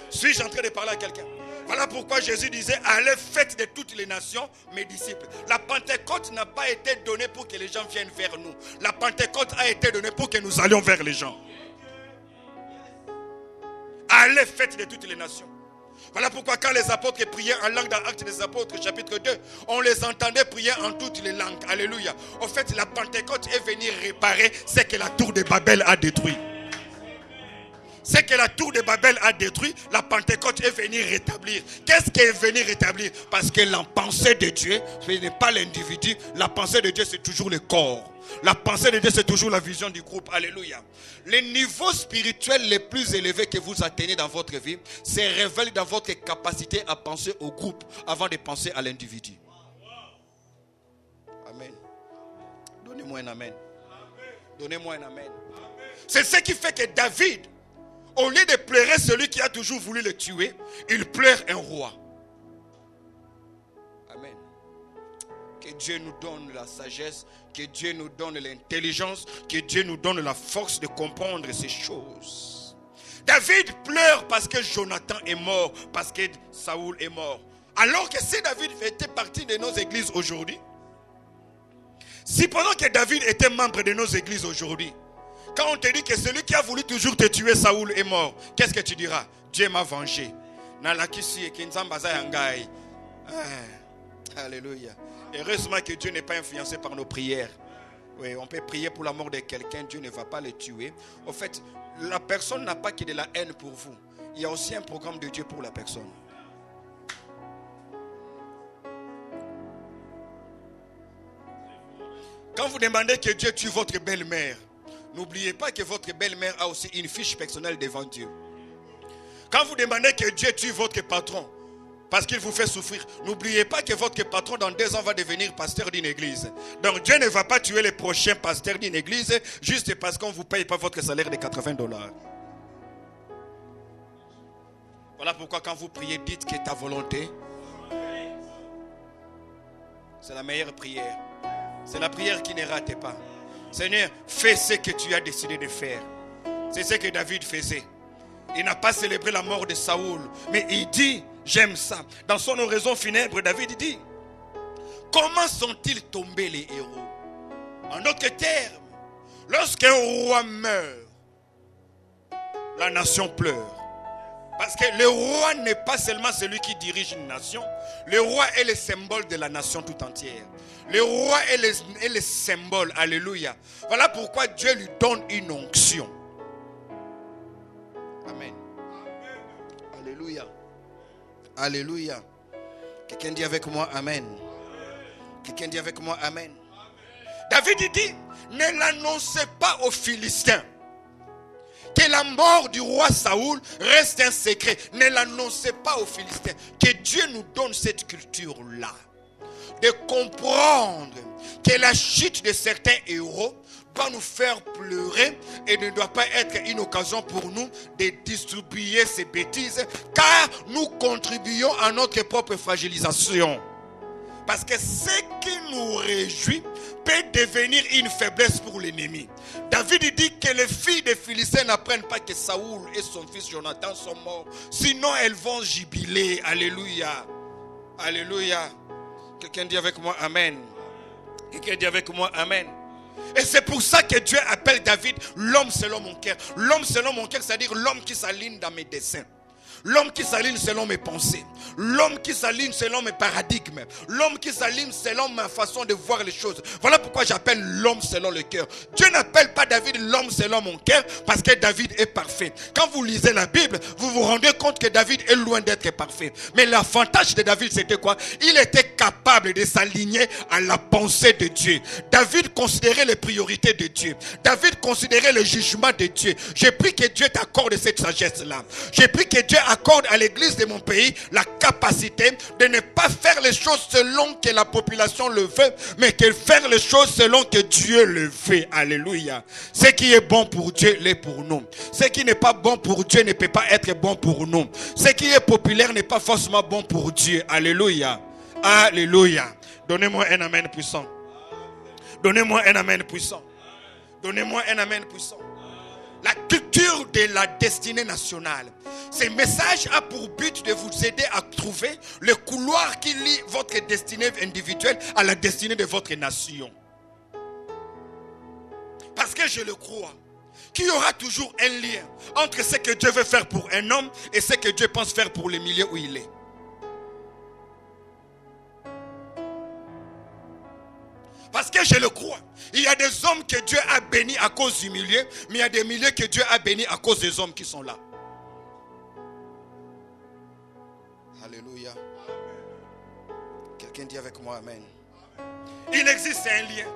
Speaker 3: Suis-je en train de parler à quelqu'un? Voilà pourquoi Jésus disait, allez, faites de toutes les nations mes disciples. La Pentecôte n'a pas été donnée pour que les gens viennent vers nous. La Pentecôte a été donnée pour que nous allions vers les gens. Allez, faites de toutes les nations. Voilà pourquoi quand les apôtres priaient en langue dans Actes des Apôtres chapitre 2, on les entendait prier en toutes les langues. Alléluia. En fait, la Pentecôte est venue réparer ce que la tour de Babel a détruit. Ce que la tour de Babel a détruit, la Pentecôte est venue rétablir. Qu'est-ce qui est venu rétablir? Parce que la pensée de Dieu, ce n'est pas l'individu. La pensée de Dieu, c'est toujours le corps. La pensée de Dieu, c'est toujours la vision du groupe. Alléluia. Les niveaux spirituels les plus élevés que vous atteignez dans votre vie se révèlent dans votre capacité à penser au groupe avant de penser à l'individu. Amen. Donnez-moi un amen. Donnez-moi un amen. C'est ce qui fait que David, au lieu de pleurer celui qui a toujours voulu le tuer, il pleure un roi. Amen. Que Dieu nous donne la sagesse, que Dieu nous donne l'intelligence, que Dieu nous donne la force de comprendre ces choses. David pleure parce que Jonathan est mort, parce que Saoul est mort. Alors que si David était partie de nos églises aujourd'hui, si pendant que David était membre de nos églises aujourd'hui, quand on te dit que celui qui a voulu toujours te tuer, Saoul, est mort, qu'est-ce que tu diras? Dieu m'a vengé. Alléluia. Heureusement que Dieu n'est pas influencé par nos prières. Oui, on peut prier pour la mort de quelqu'un, Dieu ne va pas le tuer. En fait, la personne n'a pas que de la haine pour vous. Il y a aussi un programme de Dieu pour la personne. Quand vous demandez que Dieu tue votre belle-mère, n'oubliez pas que votre belle-mère a aussi une fiche personnelle devant Dieu. Quand vous demandez que Dieu tue votre patron, parce qu'il vous fait souffrir, n'oubliez pas que votre patron dans 2 ans va devenir pasteur d'une église. Donc Dieu ne va pas tuer les prochains pasteurs d'une église juste parce qu'on ne vous paye pas votre salaire de $80. Voilà pourquoi quand vous priez, dites que ta volonté, c'est la meilleure prière. C'est la prière qui ne rate pas. Seigneur, fais ce que tu as décidé de faire. C'est ce que David faisait. Il n'a pas célébré la mort de Saoul, mais il dit, j'aime ça. Dans son oraison funèbre, David dit, comment sont-ils tombés les héros? En d'autres termes, lorsqu'un roi meurt, la nation pleure. Parce que le roi n'est pas seulement celui qui dirige une nation. Le roi est le symbole de la nation tout entière. Le roi est le symbole. Alléluia. Voilà pourquoi Dieu lui donne une onction. Amen. Alléluia. Alléluia. Quelqu'un dit avec moi Amen. Quelqu'un dit avec moi Amen. David dit, ne l'annoncez pas aux Philistins que la mort du roi Saoul reste un secret. Ne l'annoncez pas aux Philistins. Que Dieu nous donne cette culture-là. De comprendre que la chute de certains héros doit nous faire pleurer et ne doit pas être une occasion pour nous de distribuer ces bêtises, car nous contribuons à notre propre fragilisation. Parce que ce qui nous réjouit peut devenir une faiblesse pour l'ennemi. David dit que les filles des Philistins n'apprennent pas que Saoul et son fils Jonathan sont morts. Sinon elles vont jubiler. Alléluia. Alléluia. Quelqu'un dit avec moi Amen. Quelqu'un dit avec moi Amen. Et c'est pour ça que Dieu appelle David l'homme selon mon cœur. L'homme selon mon cœur, c'est-à-dire l'homme qui s'aligne dans mes desseins. L'homme qui s'aligne selon mes pensées. L'homme qui s'aligne selon mes paradigmes. L'homme qui s'aligne selon ma façon de voir les choses. Voilà pourquoi j'appelle l'homme selon le cœur. Dieu n'appelle pas David l'homme selon mon cœur parce que David est parfait. Quand vous lisez la Bible, vous vous rendez compte que David est loin d'être parfait. Mais l'avantage de David, c'était quoi? Il était capable de s'aligner à la pensée de Dieu. David considérait les priorités de Dieu. David considérait le jugement de Dieu. J'ai pris que Dieu t'accorde cette sagesse-là. J'ai pris que Dieu accorde à l'église de mon pays la capacité de ne pas faire les choses selon que la population le veut, mais de faire les choses selon que Dieu le veut. Alléluia. Ce qui est bon pour Dieu l'est pour nous. Ce qui n'est pas bon pour Dieu ne peut pas être bon pour nous. Ce qui est populaire n'est pas forcément bon pour Dieu. Alléluia. Alléluia. Donnez-moi un amen puissant. Donnez-moi un amen puissant. Donnez-moi un amen puissant. La culture de la destinée nationale. Ce message a pour but de vous aider à trouver le couloir qui lie votre destinée individuelle à la destinée de votre nation. Parce que je le crois, qu'il y aura toujours un lien entre ce que Dieu veut faire pour un homme et ce que Dieu pense faire pour le milieu où il est. Parce que je le crois. Il y a des hommes que Dieu a bénis à cause du milieu, mais il y a des milieux que Dieu a bénis à cause des hommes qui sont là. Alléluia. Quelqu'un dit avec moi Amen. Il existe un lien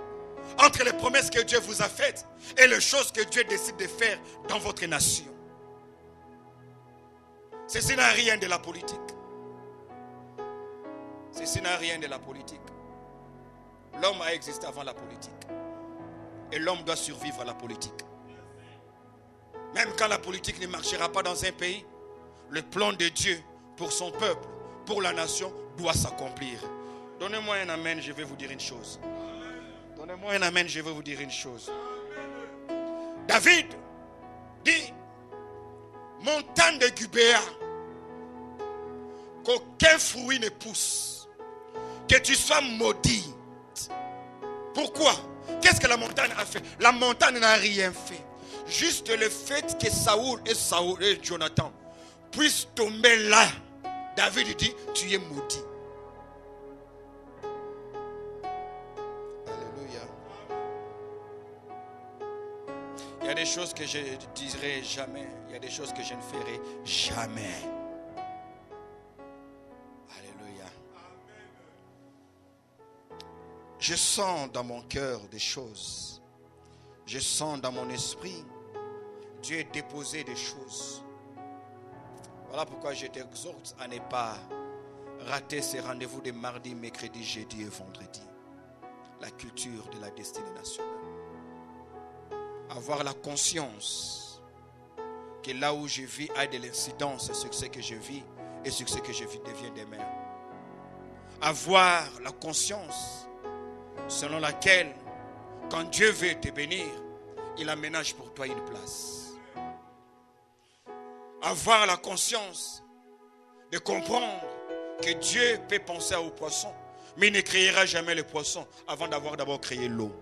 Speaker 3: entre les promesses que Dieu vous a faites et les choses que Dieu décide de faire dans votre nation. Ceci n'a rien de la politique. Ceci n'a rien de la politique. L'homme a existé avant la politique. Et l'homme doit survivre à la politique. Même quand la politique ne marchera pas dans un pays, le plan de Dieu pour son peuple, pour la nation, doit s'accomplir. Donnez-moi un amen, je vais vous dire une chose. Donnez-moi un amen, je vais vous dire une chose. David dit, montagne de Gubéa, qu'aucun fruit ne pousse, que tu sois maudit. Pourquoi? Qu'est-ce que la montagne a fait? La montagne n'a rien fait. Juste le fait que Saoul et Jonathan puissent tomber là. David dit, tu es maudit. a des choses que je ne dirai jamais. Il y a des choses que je ne ferai jamais. Alléluia. Je sens dans mon cœur des choses. Je sens dans mon esprit. Dieu a déposé des choses. Voilà pourquoi je t'exhorte à ne pas rater ces rendez-vous de mardi, mercredi, jeudi et vendredi. La culture de la destinée nationale. Avoir la conscience que là où je vis a de l'incidence sur ce que je vis et sur ce que je vis devient demain. Avoir la conscience selon laquelle quand Dieu veut te bénir, il aménage pour toi une place. Avoir la conscience de comprendre que Dieu peut penser aux poissons, mais il ne créera jamais les poissons avant d'avoir d'abord créé l'eau.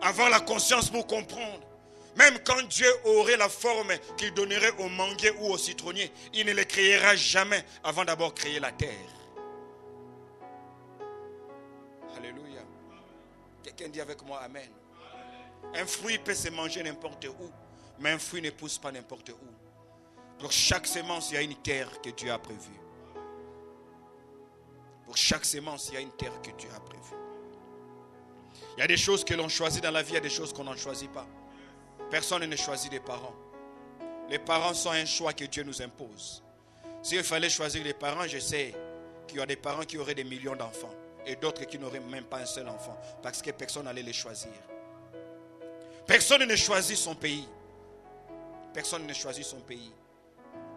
Speaker 3: Avoir la conscience pour comprendre, même quand Dieu aurait la forme qu'il donnerait au manguier ou au citronnier, il ne les créera jamais avant d'abord créer la terre. Alléluia. Quelqu'un dit avec moi Amen. Un fruit peut se manger n'importe où, mais un fruit ne pousse pas n'importe où. Pour chaque semence, il y a une terre que Dieu a prévue. Pour chaque semence, il y a une terre que Dieu a prévue. Il y a des choses que l'on choisit dans la vie, il y a des choses qu'on n'en choisit pas. Personne ne choisit des parents. Les parents sont un choix que Dieu nous impose. S'il fallait choisir les parents, je sais qu'il y a des parents qui auraient des millions d'enfants et d'autres qui n'auraient même pas un seul enfant parce que personne n'allait les choisir. Personne ne choisit son pays. Personne ne choisit son pays.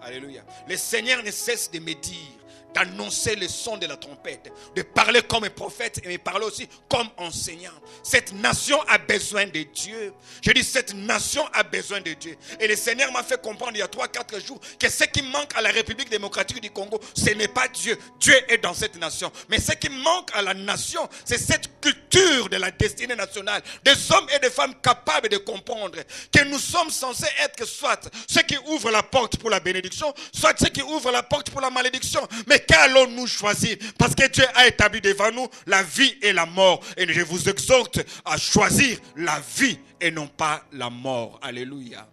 Speaker 3: Alléluia. Le Seigneur ne cesse de me dire, d'annoncer le son de la trompette, de parler comme un prophète et de parler aussi comme enseignant. Cette nation a besoin de Dieu. Je dis, cette nation a besoin de Dieu. Et le Seigneur m'a fait comprendre il y a 3-4 jours que ce qui manque à la République démocratique du Congo, ce n'est pas Dieu. Dieu est dans cette nation. Mais ce qui manque à la nation, c'est cette culture de la destinée nationale. Des hommes et des femmes capables de comprendre que nous sommes censés être soit ceux qui ouvrent la porte pour la bénédiction, soit ceux qui ouvrent la porte pour la malédiction. Mais qu'allons-nous choisir? Parce que Dieu a établi devant nous la vie et la mort. Et je vous exhorte à choisir la vie et non pas la mort. Alléluia.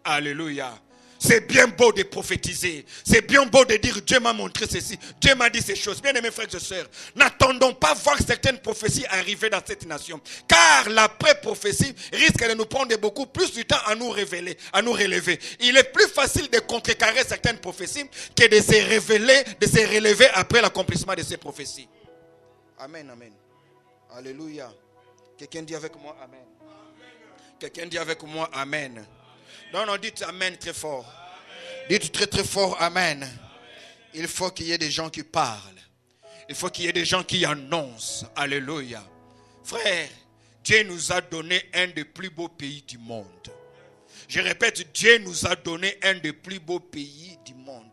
Speaker 3: Alléluia. C'est bien beau de prophétiser. C'est bien beau de dire Dieu m'a montré ceci. Dieu m'a dit ces choses. Bien aimés frères et sœurs, n'attendons pas voir certaines prophéties arriver dans cette nation. Car l'après-prophétie risque de nous prendre beaucoup plus de temps à nous révéler, à nous relever. Il est plus facile de contrecarrer certaines prophéties que de se révéler, de se relever après l'accomplissement de ces prophéties. Amen, amen. Alléluia. Quelqu'un dit avec moi Amen. Quelqu'un dit avec moi Amen. Non, dites Amen très fort. Dites très très fort Amen. Il faut qu'il y ait des gens qui parlent. Il faut qu'il y ait des gens qui annoncent. Alléluia. Frère, Dieu nous a donné un des plus beaux pays du monde. Je répète, Dieu nous a donné un des plus beaux pays du monde.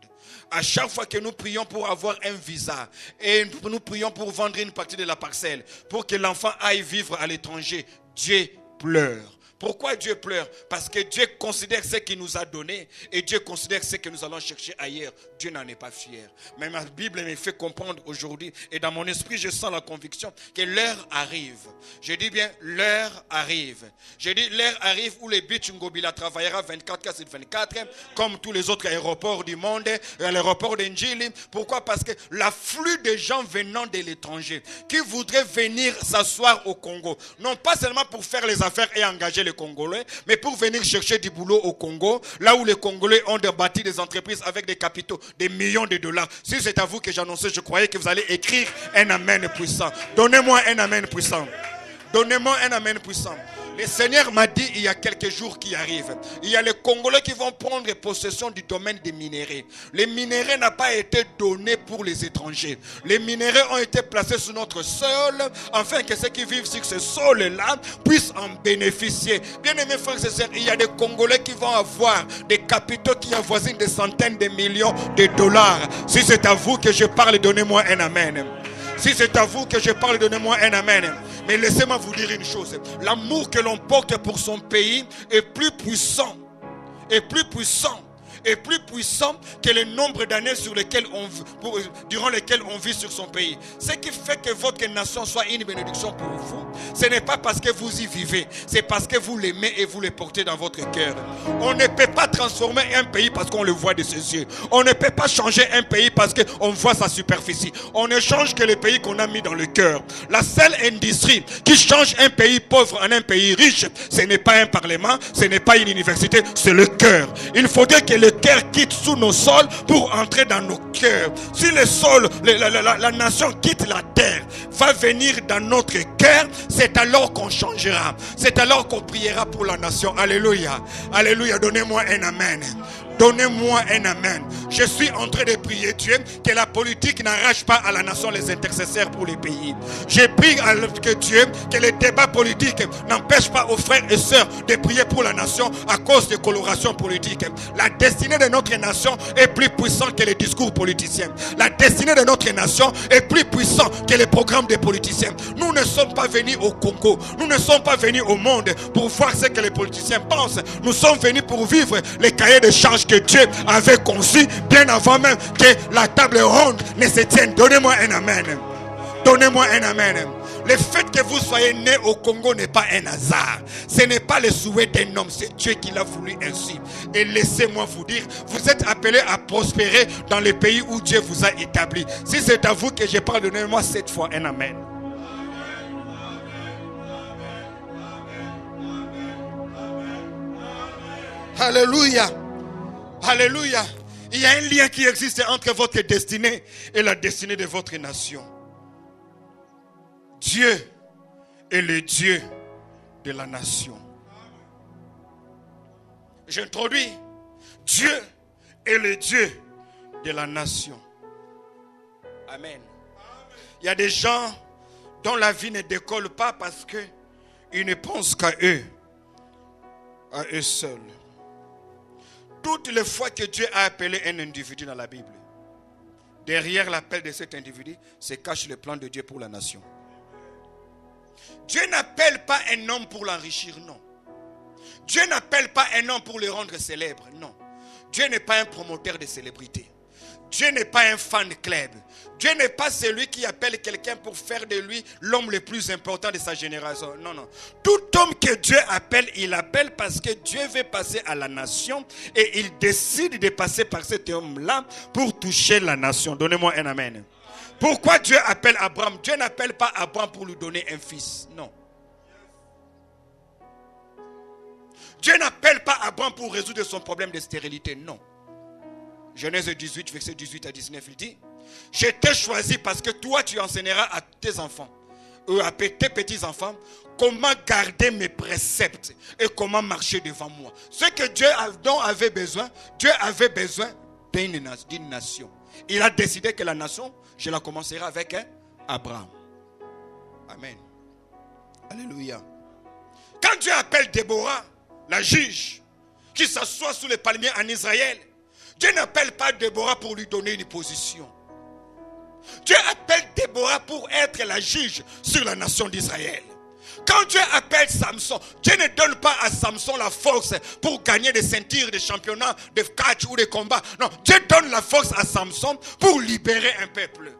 Speaker 3: À chaque fois que nous prions pour avoir un visa et nous prions pour vendre une partie de la parcelle, pour que l'enfant aille vivre à l'étranger, Dieu pleure. Pourquoi Dieu pleure? Parce que Dieu considère ce qu'il nous a donné et Dieu considère ce que nous allons chercher ailleurs. Dieu n'en est pas fier. Mais ma Bible me fait comprendre aujourd'hui et dans mon esprit je sens la conviction que l'heure arrive. Je dis bien l'heure arrive. Je dis l'heure arrive où le Beach Ngobila travaillera 24/24 comme tous les autres aéroports du monde, l'aéroport d'Njili. Pourquoi? Parce que l'afflux de gens venant de l'étranger qui voudraient venir s'asseoir au Congo, non pas seulement pour faire les affaires et engager les Congolais, mais pour venir chercher du boulot au Congo, là où les Congolais ont bâti des entreprises avec des capitaux, des millions de dollars. Si c'est à vous que j'annonçais, je croyais que vous allez écrire un Amen puissant. Donnez-moi un Amen puissant. Donnez-moi un Amen puissant. Le Seigneur m'a dit il y a quelques jours qui arrivent. Il y a les Congolais qui vont prendre possession du domaine des minéraux. Les minéraux n'ont pas été donnés pour les étrangers. Les minéraux ont été placés sur notre sol afin que ceux qui vivent sur ce sol-là puissent en bénéficier. Bien aimés frères et sœurs, il y a des Congolais qui vont avoir des capitaux qui avoisinent des centaines de millions de dollars. Si c'est à vous que je parle, donnez-moi un Amen. Si c'est à vous que je parle, donnez-moi un Amen. Mais laissez-moi vous dire une chose. L'amour que l'on porte pour son pays est plus puissant. Est plus puissant que le nombre d'années durant lesquelles on vit sur son pays. Ce qui fait que votre nation soit une bénédiction pour vous, ce n'est pas parce que vous y vivez, c'est parce que vous l'aimez et vous le portez dans votre cœur. On ne peut pas transformer un pays parce qu'on le voit de ses yeux. On ne peut pas changer un pays parce qu'on voit sa superficie. On ne change que le pays qu'on a mis dans le cœur. La seule industrie qui change un pays pauvre en un pays riche, ce n'est pas un parlement, ce n'est pas une université, c'est le cœur. Il faudrait que le cœur quitte sous nos sols pour entrer dans nos cœurs. Si le sol, la nation quitte la terre, va venir dans notre cœur, c'est alors qu'on changera. C'est alors qu'on priera pour la nation. Alléluia. Alléluia. Donnez-moi un amen. Donnez-moi un amen. Je suis en train de prier Dieu que la politique n'arrache pas à la nation les intercesseurs pour les pays. Je prie que Dieu, que les débats politiques n'empêchent pas aux frères et sœurs de prier pour la nation à cause de colorations politiques. La destinée de notre nation est plus puissante que les discours politiciens. La destinée de notre nation est plus puissante que les programmes des politiciens. Nous ne sommes pas venus au Congo. Nous ne sommes pas venus au monde pour voir ce que les politiciens pensent. Nous sommes venus pour vivre les cahiers de charges que Dieu avait conçu bien avant même que la table ronde ne se tienne. Donnez-moi un amen. Donnez-moi un amen. Le fait que vous soyez né au Congo n'est pas un hasard. Ce n'est pas le souhait d'un homme, c'est Dieu qui l'a voulu ainsi. Et laissez-moi vous dire, vous êtes appelés à prospérer dans les pays où Dieu vous a établi. Si c'est à vous que je parle, donnez-moi 7 fois un amen. Alléluia. Alléluia. Il y a un lien qui existe entre votre destinée et la destinée de votre nation. Dieu est le Dieu de la nation. J'introduis. Dieu est le Dieu de la nation. Amen. Il y a des gens dont la vie ne décolle pas parce qu'ils ne pensent qu'à eux seuls. Toutes les fois que Dieu a appelé un individu dans la Bible, derrière l'appel de cet individu se cache le plan de Dieu pour la nation. Dieu n'appelle pas un homme pour l'enrichir, non. Dieu n'appelle pas un homme pour le rendre célèbre, non. Dieu n'est pas un promoteur de célébrité. Dieu n'est pas un fan club. Dieu n'est pas celui qui appelle quelqu'un pour faire de lui l'homme le plus important de sa génération. Non, non. Tout homme que Dieu appelle, il appelle parce que Dieu veut passer à la nation et il décide de passer par cet homme-là pour toucher la nation. Donnez-moi un amen. Pourquoi Dieu appelle Abraham? Dieu n'appelle pas Abraham pour lui donner un fils. Non. Dieu n'appelle pas Abraham pour résoudre son problème de stérilité. Non. Genèse 18, verset 18 à 19, il dit: je t'ai choisi parce que toi tu enseigneras à tes enfants, à tes petits-enfants, comment garder mes préceptes et comment marcher devant moi. Ce que Dieu dont avait besoin, Dieu avait besoin d'une nation. Il a décidé que la nation, je la commencerai avec Abraham. Amen. Alléluia. Quand Dieu appelle Déborah, la juge, qui s'assoit sous les palmiers en Israël, Dieu n'appelle pas Déborah pour lui donner une position. Dieu appelle Déborah pour être la juge sur la nation d'Israël. Quand Dieu appelle Samson, Dieu ne donne pas à Samson la force pour gagner des ceintures de championnat, de catch ou de combat. Non, Dieu donne la force à Samson pour libérer un peuple.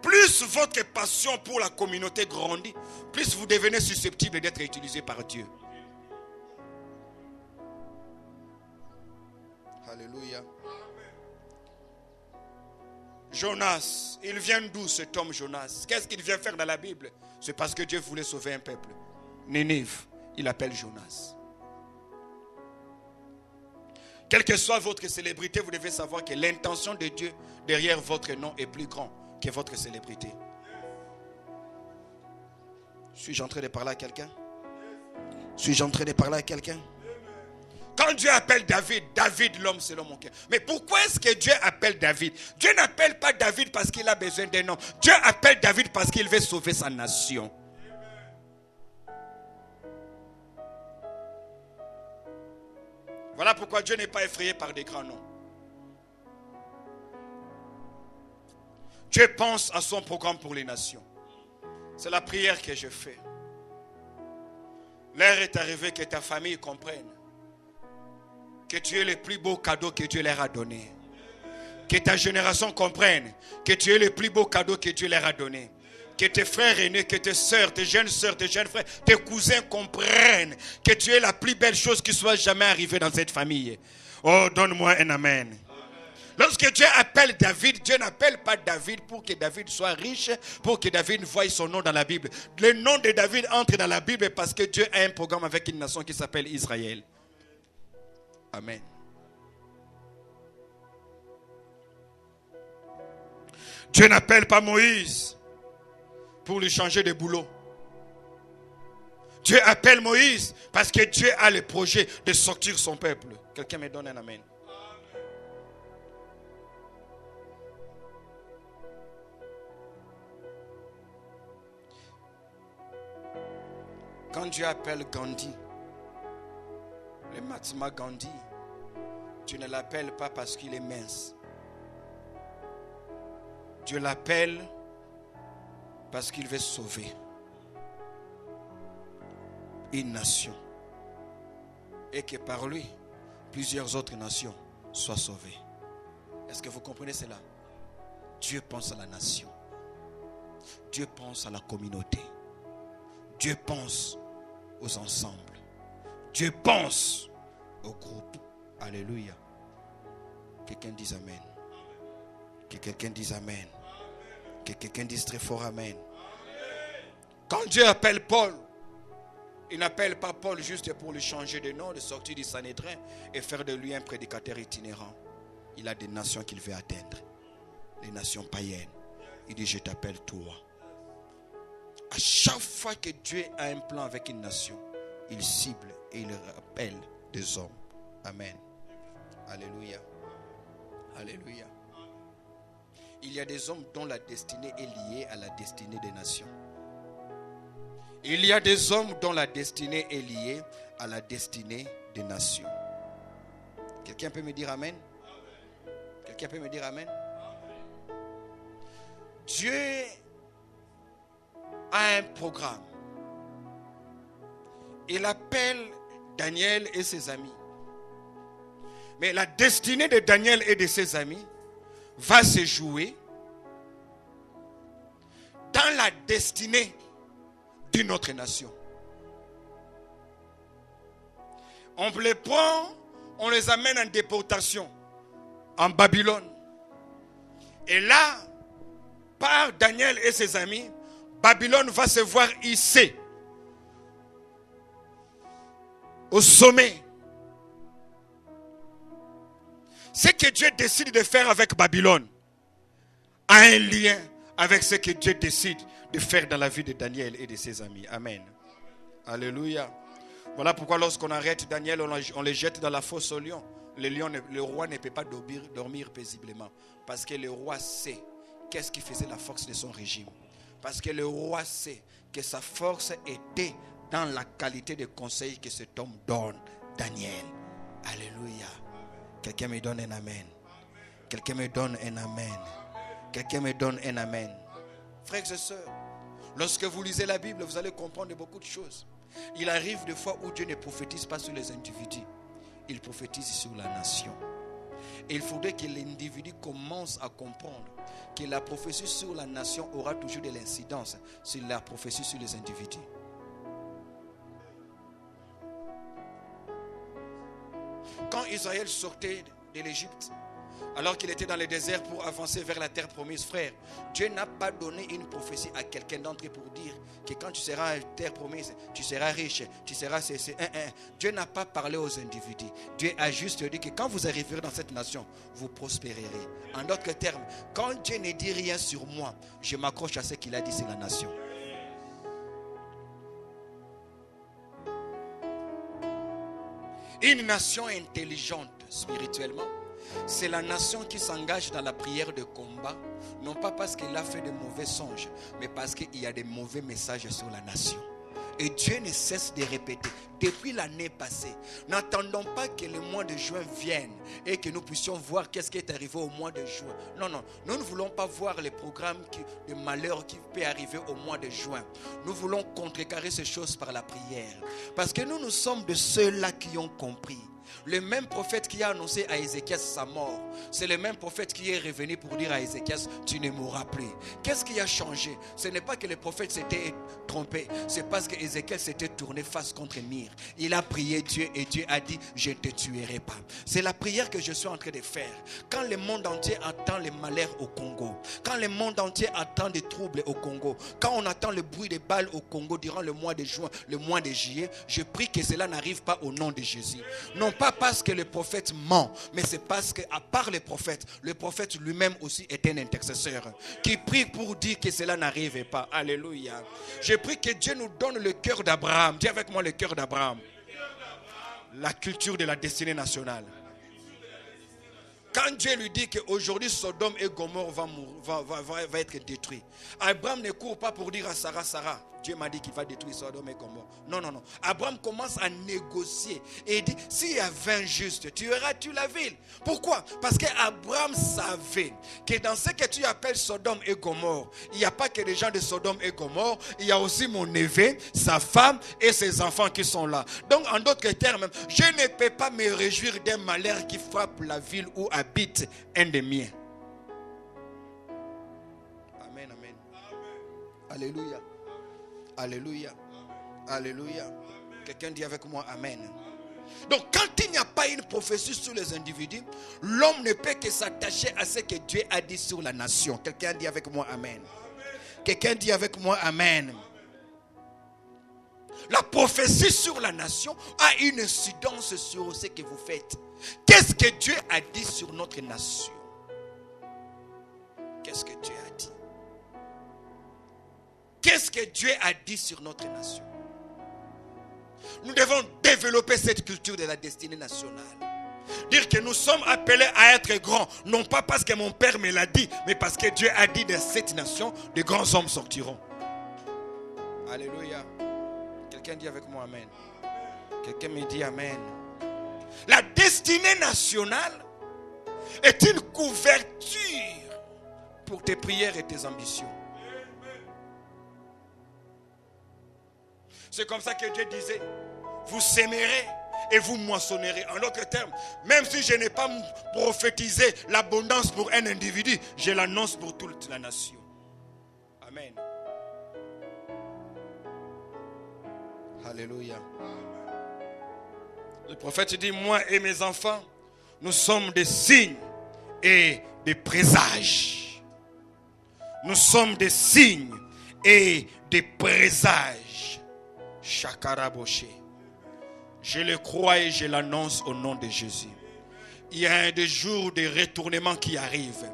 Speaker 3: Plus votre passion pour la communauté grandit, plus vous devenez susceptible d'être utilisé par Dieu. Alléluia. Jonas, il vient d'où cet homme Jonas? Qu'est-ce qu'il vient faire dans la Bible? C'est parce que Dieu voulait sauver un peuple. Nénive, il appelle Jonas. Quelle que soit votre célébrité, vous devez savoir que l'intention de Dieu derrière votre nom est plus grande que votre célébrité. Suis-je en train de parler à quelqu'un? Suis-je en train de parler à quelqu'un? Quand Dieu appelle David, David l'homme selon mon cœur. Mais pourquoi est-ce que Dieu appelle David? Dieu n'appelle pas David parce qu'il a besoin d'un homme. Dieu appelle David parce qu'il veut sauver sa nation. Voilà pourquoi Dieu n'est pas effrayé par des grands noms. Dieu pense à son programme pour les nations. C'est la prière que je fais. L'heure est arrivée que ta famille comprenne que tu es le plus beau cadeau que Dieu leur a donné. Que ta génération comprenne que tu es le plus beau cadeau que Dieu leur a donné. Que tes frères aînés, que tes sœurs, tes jeunes frères, tes cousins comprennent que tu es la plus belle chose qui soit jamais arrivée dans cette famille. Oh, donne-moi un amen. Lorsque Dieu appelle David, Dieu n'appelle pas David pour que David soit riche, pour que David voie son nom dans la Bible. Le nom de David entre dans la Bible parce que Dieu a un programme avec une nation qui s'appelle Israël. Amen. Dieu n'appelle pas Moïse pour lui changer de boulot. Dieu appelle Moïse parce que Dieu a le projet de sortir son peuple. Quelqu'un me donne un amen. Quand Dieu appelle Gandhi, le Mahatma Gandhi, tu ne l'appelles pas parce qu'il est mince. Dieu l'appelle parce qu'il veut sauver une nation. Et que par lui, plusieurs autres nations soient sauvées. Est-ce que vous comprenez cela? Dieu pense à la nation. Dieu pense à la communauté. Dieu pense aux ensembles. Dieu pense au groupe. Alléluia. Quelqu'un dise amen. Que quelqu'un dise amen. Que quelqu'un dise très fort amen. Quand Dieu appelle Paul, il n'appelle pas Paul juste pour lui changer de nom, de sortir du Sanhédrin et faire de lui un prédicateur itinérant. Il a des nations qu'il veut atteindre. Les nations païennes. Il dit, je t'appelle toi. À chaque fois que Dieu a un plan avec une nation, il cible et il rappelle des hommes. Amen. Alléluia. Alléluia. Il y a des hommes dont la destinée est liée à la destinée des nations. Il y a des hommes dont la destinée est liée à la destinée des nations. Quelqu'un peut me dire amen? Quelqu'un peut me dire amen? Dieu a un programme. Il appelle Daniel et ses amis. Mais la destinée de Daniel et de ses amis va se jouer dans la destinée d'une autre nation. On les prend, on les amène en déportation en Babylone. Et là, par Daniel et ses amis, Babylone va se voir hissée au sommet. Ce que Dieu décide de faire avec Babylone a un lien avec ce que Dieu décide de faire dans la vie de Daniel et de ses amis. Amen. Alléluia. Voilà pourquoi lorsqu'on arrête Daniel, on les jette dans la fosse au lion. Le roi ne peut pas dormir paisiblement. Parce que le roi sait qu'est-ce qui faisait la force de son régime. Parce que le roi sait que sa force était dans la qualité de conseil que cet homme donne, Daniel. Alléluia. Quelqu'un me donne un amen. Quelqu'un me donne un amen. Quelqu'un me donne un amen. Frères et sœurs, lorsque vous lisez la Bible, vous allez comprendre beaucoup de choses. Il arrive des fois où Dieu ne prophétise pas sur les individus. Il prophétise sur la nation. Et il faudrait que l'individu commence à comprendre que la prophétie sur la nation aura toujours de l'incidence sur la prophétie sur les individus. Quand Israël sortait de l'Égypte, alors qu'il était dans le désert pour avancer vers la terre promise, frère, Dieu n'a pas donné une prophétie à quelqu'un d'entre eux pour dire que quand tu seras à terre promise, tu seras riche, tu seras ceci. Dieu n'a pas parlé aux individus. Dieu a juste dit que quand vous arriverez dans cette nation, vous prospérerez. En d'autres termes, quand Dieu ne dit rien sur moi, je m'accroche à ce qu'il a dit sur la nation. Une nation intelligente spirituellement, c'est la nation qui s'engage dans la prière de combat, non pas parce qu'elle a fait de mauvais songes, mais parce qu'il y a des mauvais messages sur la nation. Et Dieu ne cesse de répéter, depuis l'année passée, n'attendons pas que le mois de juin vienne et que nous puissions voir qu'est-ce qui est arrivé au mois de juin. Non, nous ne voulons pas voir les programmes de malheur qui peut arriver au mois de juin. Nous voulons contrecarrer ces choses par la prière. Parce que nous sommes de ceux-là qui ont compris
Speaker 2: Le même prophète qui a annoncé à Ézéchias sa mort, c'est le même prophète qui est revenu pour dire à Ézéchias, tu ne mourras plus. Qu'est-ce qui a changé? Ce n'est pas que le prophète s'était trompé, c'est parce que Ézéchias s'était tourné face contre mur. Il a prié Dieu et Dieu a dit, je ne te tuerai pas. C'est la prière que je suis en train de faire. Quand le monde entier attend les malheurs au Congo, quand le monde entier attend des troubles au Congo, quand on attend le bruit des balles au Congo durant le mois de juin, le mois de juillet, je prie que cela n'arrive pas au nom de Jésus. Non pas parce que le prophète ment, mais c'est parce qu'à part le prophète lui-même aussi est un intercesseur qui prie pour dire que cela n'arrive pas. Alléluia. Je prie que Dieu nous donne le cœur d'Abraham. Dis avec moi le cœur d'Abraham. La culture de la destinée nationale. Quand Dieu lui dit qu'aujourd'hui Sodome et Gomorrhe va être détruit, Abraham ne court pas pour dire à Sarah, Sarah, Dieu m'a dit qu'il va détruire Sodome et Gomorrhe. Non, non, non. Abraham commence à négocier et il dit, s'il y a 20 justes, tueras-tu la ville? Pourquoi? Parce qu'Abraham savait que dans ce que tu appelles Sodome et Gomorrhe, il n'y a pas que les gens de Sodome et Gomorrhe, il y a aussi mon neveu, sa femme et ses enfants qui sont là. Donc en d'autres termes, je ne peux pas me réjouir d'un malheur qui frappe la ville où habite un des miens. Amen, amen. Alléluia. Alléluia. Alléluia. Quelqu'un dit avec moi amen. Donc quand il n'y a pas une prophétie sur les individus, l'homme ne peut que s'attacher à ce que Dieu a dit sur la nation. Quelqu'un dit avec moi amen. Quelqu'un dit avec moi amen. La prophétie sur la nation a une incidence sur ce que vous faites. Qu'est-ce que Dieu a dit sur notre nation? Qu'est-ce que Dieu a dit? Qu'est-ce que Dieu a dit sur notre nation? Nous devons développer cette culture de la destinée nationale. Dire que nous sommes appelés à être grands, non pas parce que mon père me l'a dit, mais parce que Dieu a dit de cette nation, de grands hommes sortiront. Alléluia. Quelqu'un dit avec moi amen. Quelqu'un me dit amen. La destinée nationale est une couverture pour tes prières et tes ambitions. C'est comme ça que Dieu disait, vous sèmerez et vous moissonnerez. En d'autres termes, même si je n'ai pas prophétisé l'abondance pour un individu, je l'annonce pour toute la nation. Amen. Alléluia. Le prophète dit, moi et mes enfants, nous sommes des signes et des présages. Nous sommes des signes et des présages. Chakaraboché. Je le crois et je l'annonce au nom de Jésus. Il y a des jours de retournement qui arrivent.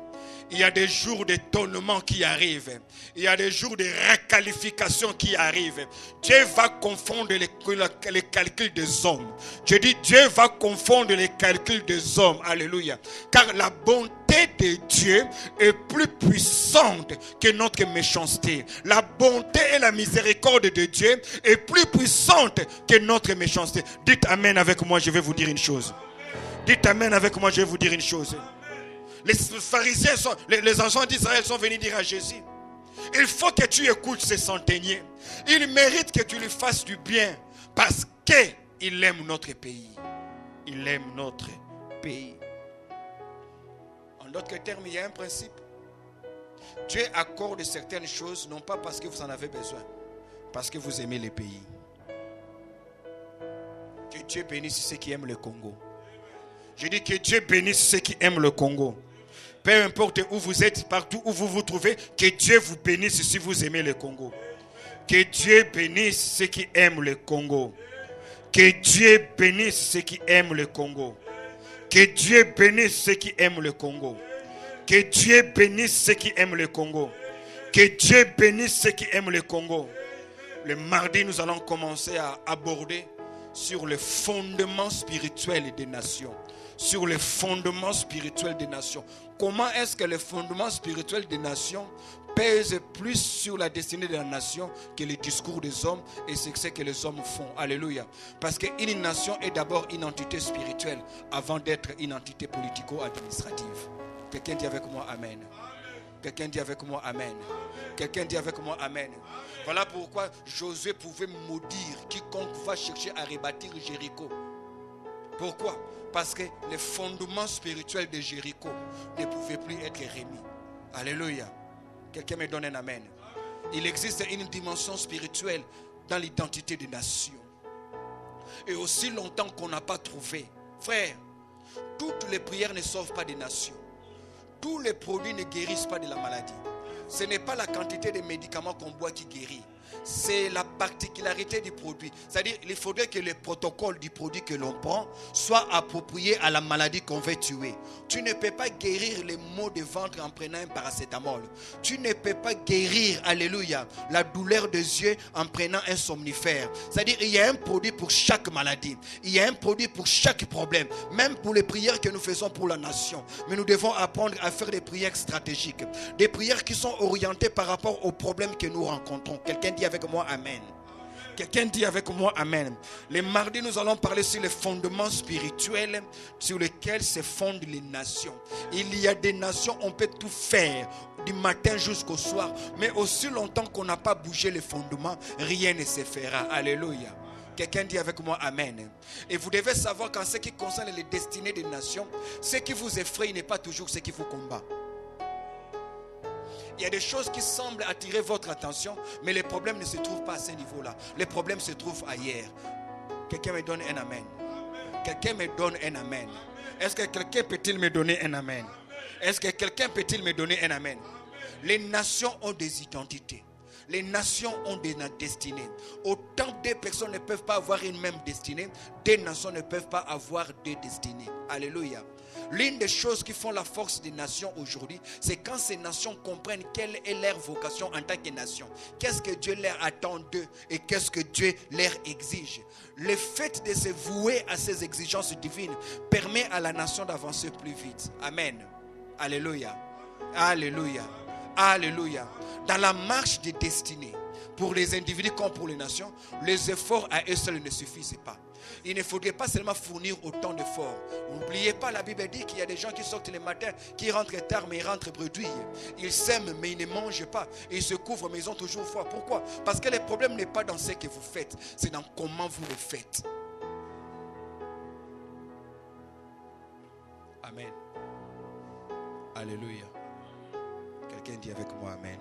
Speaker 2: Il y a des jours d'étonnement qui arrivent. Il y a des jours de requalification qui arrivent. Dieu va confondre les calculs des hommes. Je dis Dieu va confondre les calculs des hommes. Alléluia. Car la bonté de Dieu est plus puissante que notre méchanceté. La bonté et la miséricorde de Dieu est plus puissante que notre méchanceté. Dites amen avec moi, je vais vous dire une chose. Dites amen avec moi, je vais vous dire une chose. Les pharisiens, les enfants d'Israël sont venus dire à Jésus, il faut que tu écoutes ces centeniers. Il mérite que tu lui fasses du bien parce qu'il aime notre pays. Il aime notre pays. En d'autres termes, il y a un principe. Dieu accorde certaines choses, non pas parce que vous en avez besoin, parce que vous aimez les pays. Que Dieu bénisse ceux qui aiment le Congo. Je dis que Dieu bénisse ceux qui aiment le Congo. Peu importe où vous êtes, partout où vous vous trouvez, que Dieu vous bénisse si vous aimez le Congo. Que Dieu bénisse ceux qui aiment le Congo. Que Dieu bénisse ceux qui aiment le Congo. Que Dieu bénisse ceux qui aiment le Congo. Que Dieu bénisse ceux qui aiment le Congo. Que Dieu bénisse ceux qui aiment le Congo. Le mardi, nous allons commencer à aborder sur le fondement spirituel des nations. Sur le fondement spirituel des nations. Comment est-ce que le fondement spirituel des nations pèse plus sur la destinée de la nation que les discours des hommes et ce que les hommes font? Alléluia. Parce qu'une nation est d'abord une entité spirituelle avant d'être une entité politico-administrative. Quelqu'un dit avec moi amen. Quelqu'un dit avec moi amen. Quelqu'un dit avec moi amen. Voilà pourquoi Josué pouvait maudire quiconque va chercher à rebâtir Jéricho.
Speaker 3: Pourquoi? Parce que les fondements spirituels de Jéricho ne pouvaient plus être remis. Alléluia. Quelqu'un me donne un amen. Il existe une dimension spirituelle dans l'identité des nations. Et aussi longtemps qu'on n'a pas trouvé, frère, toutes les prières ne sauvent pas des nations. Tous les produits ne guérissent pas de la maladie. Ce n'est pas la quantité de médicaments qu'on boit qui guérit. C'est la particularité du produit. C'est-à-dire il faudrait que le protocole du produit que l'on prend soit approprié à la maladie qu'on veut tuer. Tu ne peux pas guérir les maux de ventre en prenant un paracétamol. Tu ne peux pas guérir, alléluia, la douleur des yeux en prenant un somnifère. C'est-à-dire il y a un produit pour chaque maladie. Il y a un produit pour chaque problème. Même pour les prières que nous faisons pour la nation. Mais nous devons apprendre à faire des prières stratégiques. Des prières qui sont orientées par rapport aux problèmes que nous rencontrons. Quelqu'un dit avec moi amen. Quelqu'un dit avec moi amen. Les mardis nous allons parler sur les fondements spirituels sur lesquels se fondent les nations. Il y a des nations, on peut tout faire du matin jusqu'au soir, mais aussi longtemps qu'on n'a pas bougé les fondements, rien ne se fera. Alléluia. Quelqu'un dit avec moi amen. Et vous devez savoir qu'en ce qui concerne les destinées des nations, ce qui vous effraie n'est pas toujours ce qui vous combat. Il y a des choses qui semblent attirer votre attention, mais les problèmes ne se trouvent pas à ce niveau-là. Les problèmes se trouvent ailleurs. Quelqu'un me donne un amen. Quelqu'un me donne un amen. Est-ce que quelqu'un peut-il me donner un amen? Est-ce que quelqu'un peut-il me donner un amen? Les nations ont des identités. Les nations ont des destinées. Autant deux personnes ne peuvent pas avoir une même destinée, deux nations ne peuvent pas avoir deux destinées. Alléluia. L'une des choses qui font la force des nations aujourd'hui, c'est quand ces nations comprennent quelle est leur vocation en tant que nation. Qu'est-ce que Dieu leur attend d'eux et qu'est-ce que Dieu leur exige. Le fait de se vouer à ces exigences divines permet à la nation d'avancer plus vite. Amen. Alléluia. Alléluia. Alléluia. Dans la marche des destinées, pour les individus comme pour les nations, les efforts à eux seuls ne suffisent pas. Il ne faudrait pas seulement fournir autant d'efforts. N'oubliez pas, la Bible dit qu'il y a des gens qui sortent le matin, qui rentrent tard mais ils rentrent bredouilles. Ils sèment mais ils ne mangent pas. Ils se couvrent mais ils ont toujours froid. Pourquoi? Parce que le problème n'est pas dans ce que vous faites, c'est dans comment vous le faites. Amen. Alléluia. Quelqu'un dit avec moi amen.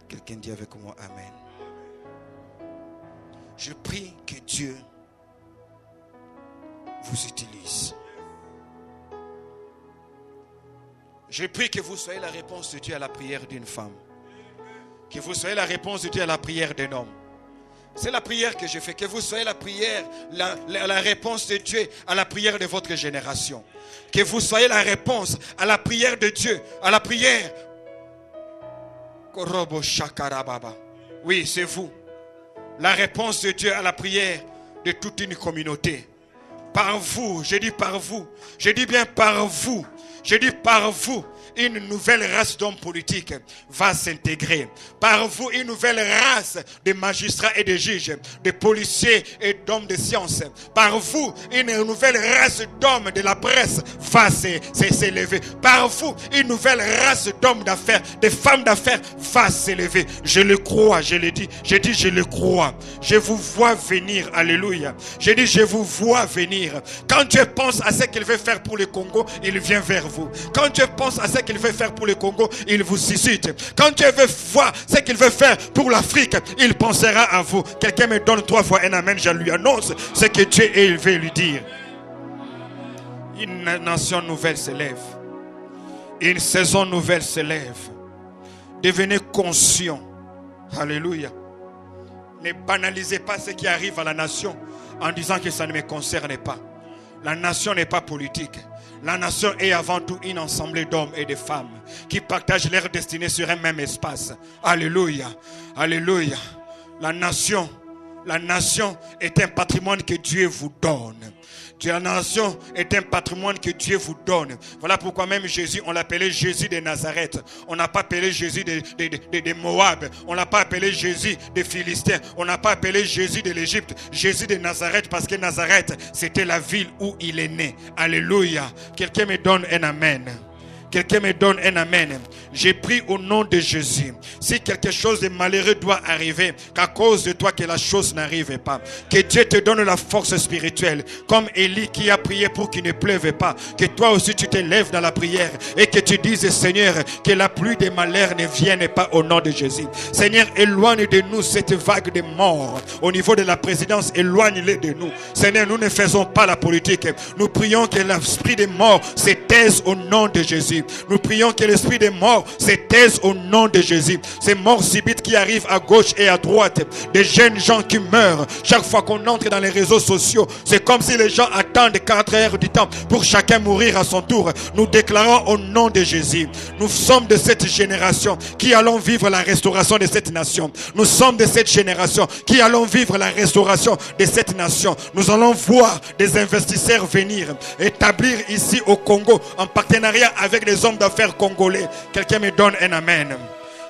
Speaker 3: Quelqu'un dit avec moi amen. Je prie que Dieu vous utilise. Je prie que vous soyez la réponse de Dieu à la prière d'une femme. Que vous soyez la réponse de Dieu à la prière d'un homme. C'est la prière que je fais. Que vous soyez la prière, la réponse de Dieu à la prière de votre génération. Que vous soyez la réponse à la prière de Dieu, à la prière. Oui, c'est vous. La réponse de Dieu à la prière de toute une communauté. Par vous, je dis par vous. Je dis bien par vous. Je dis par vous. Une nouvelle race d'hommes politiques va s'intégrer. Par vous, une nouvelle race de magistrats et de juges, de policiers et d'hommes de sciences. Par vous, une nouvelle race d'hommes de la presse va s'élever. Par vous, une nouvelle race d'hommes d'affaires, de femmes d'affaires va s'élever. Je le crois, je le dis. Je dis, je le crois. Je vous vois venir. Alléluia. Je dis, je vous vois venir. Quand Dieu pense à ce qu'il veut faire pour le Congo, il vient vers vous. Quand Dieu pense à ce qu'il veut faire pour le Congo, il vous suscite. Quand Dieu veut voir ce qu'il veut faire pour l'Afrique, il pensera à vous. Quelqu'un me donne 3 fois un amen, je lui annonce ce que Dieu veut lui dire. Une nation nouvelle se lève. Une saison nouvelle se lève. Devenez conscient. Alléluia. Ne banalisez pas ce qui arrive à la nation en disant que ça ne me concerne pas. La nation n'est pas politique. La nation est avant tout une assemblée d'hommes et de femmes qui partagent leur destinée sur un même espace. Alléluia. Alléluia. La nation est un patrimoine que Dieu vous donne. La nation est un patrimoine que Dieu vous donne. Voilà pourquoi même Jésus, on l'appelait Jésus de Nazareth. On n'a pas appelé Jésus de Moab. On n'a pas appelé Jésus des Philistins. On n'a pas appelé Jésus de l'Égypte. Jésus de Nazareth parce que Nazareth, c'était la ville où il est né. Alléluia. Quelqu'un me donne un amen. Quelqu'un me donne un amen. J'ai pris au nom de Jésus. Si quelque chose de malheureux doit arriver, qu'à cause de toi que la chose n'arrive pas. Que Dieu te donne la force spirituelle. Comme Élie qui a prié pour qu'il ne pleuve pas. Que toi aussi tu te lèves dans la prière et que tu dises, Seigneur, que la pluie des malheurs ne vienne pas au nom de Jésus. Seigneur, éloigne de nous cette vague de mort. Au niveau de la présidence, éloigne-les de nous. Seigneur, nous ne faisons pas la politique. Nous prions que l'esprit des morts se taise au nom de Jésus. Nous prions que l'esprit des morts se taise au nom de Jésus. Ces morts subites qui arrivent à gauche et à droite, des jeunes gens qui meurent chaque fois qu'on entre dans les réseaux sociaux, c'est comme si les gens attendent 4 heures du temps pour chacun mourir à son tour. Nous déclarons au nom de Jésus, nous sommes de cette génération qui allons vivre la restauration de cette nation. Nous sommes de cette génération qui allons vivre la restauration de cette nation. Nous allons voir des investisseurs venir établir ici au Congo en partenariat avec les hommes d'affaires congolais. Quelqu'un me donne un amen.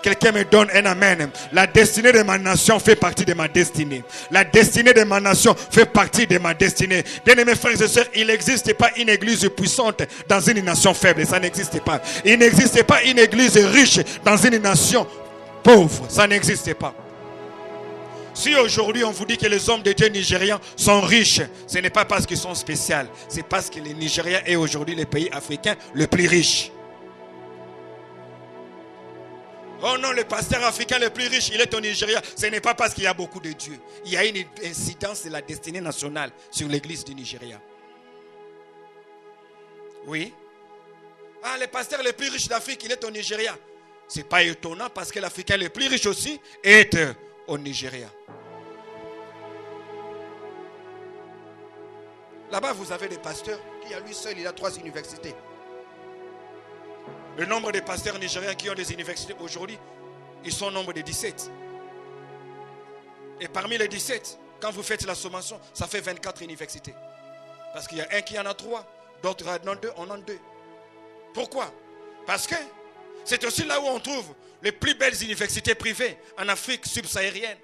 Speaker 3: Quelqu'un me donne un amen. La destinée de ma nation fait partie de ma destinée. La destinée de ma nation fait partie de ma destinée. Bien-aimés frères et sœurs, il n'existe pas une église puissante dans une nation faible. Ça n'existe pas. Il n'existe pas une église riche dans une nation pauvre. Ça n'existe pas. Si aujourd'hui on vous dit que les hommes de Dieu nigérians sont riches, ce n'est pas parce qu'ils sont spéciaux. C'est parce que le Nigeria est aujourd'hui le pays africain le plus riche. Oh non, le pasteur africain le plus riche, il est au Nigeria. Ce n'est pas parce qu'il y a beaucoup de dieux. Il y a une incidence de la destinée nationale sur l'église du Nigeria. Oui. Ah, le pasteur le plus riche d'Afrique, il est au Nigeria. Ce n'est pas étonnant parce que l'Africain le plus riche aussi est au Nigeria. Là-bas, vous avez des pasteurs qui, à lui seul, il a 3 universités. Le nombre de pasteurs nigériens qui ont des universités aujourd'hui, ils sont au nombre de 17. Et parmi les 17, quand vous faites la sommation, ça fait 24 universités. Parce qu'il y a un qui en a 3, d'autres en ont 2, on en a 2. Pourquoi? Parce que c'est aussi là où on trouve les plus belles universités privées en Afrique subsaharienne.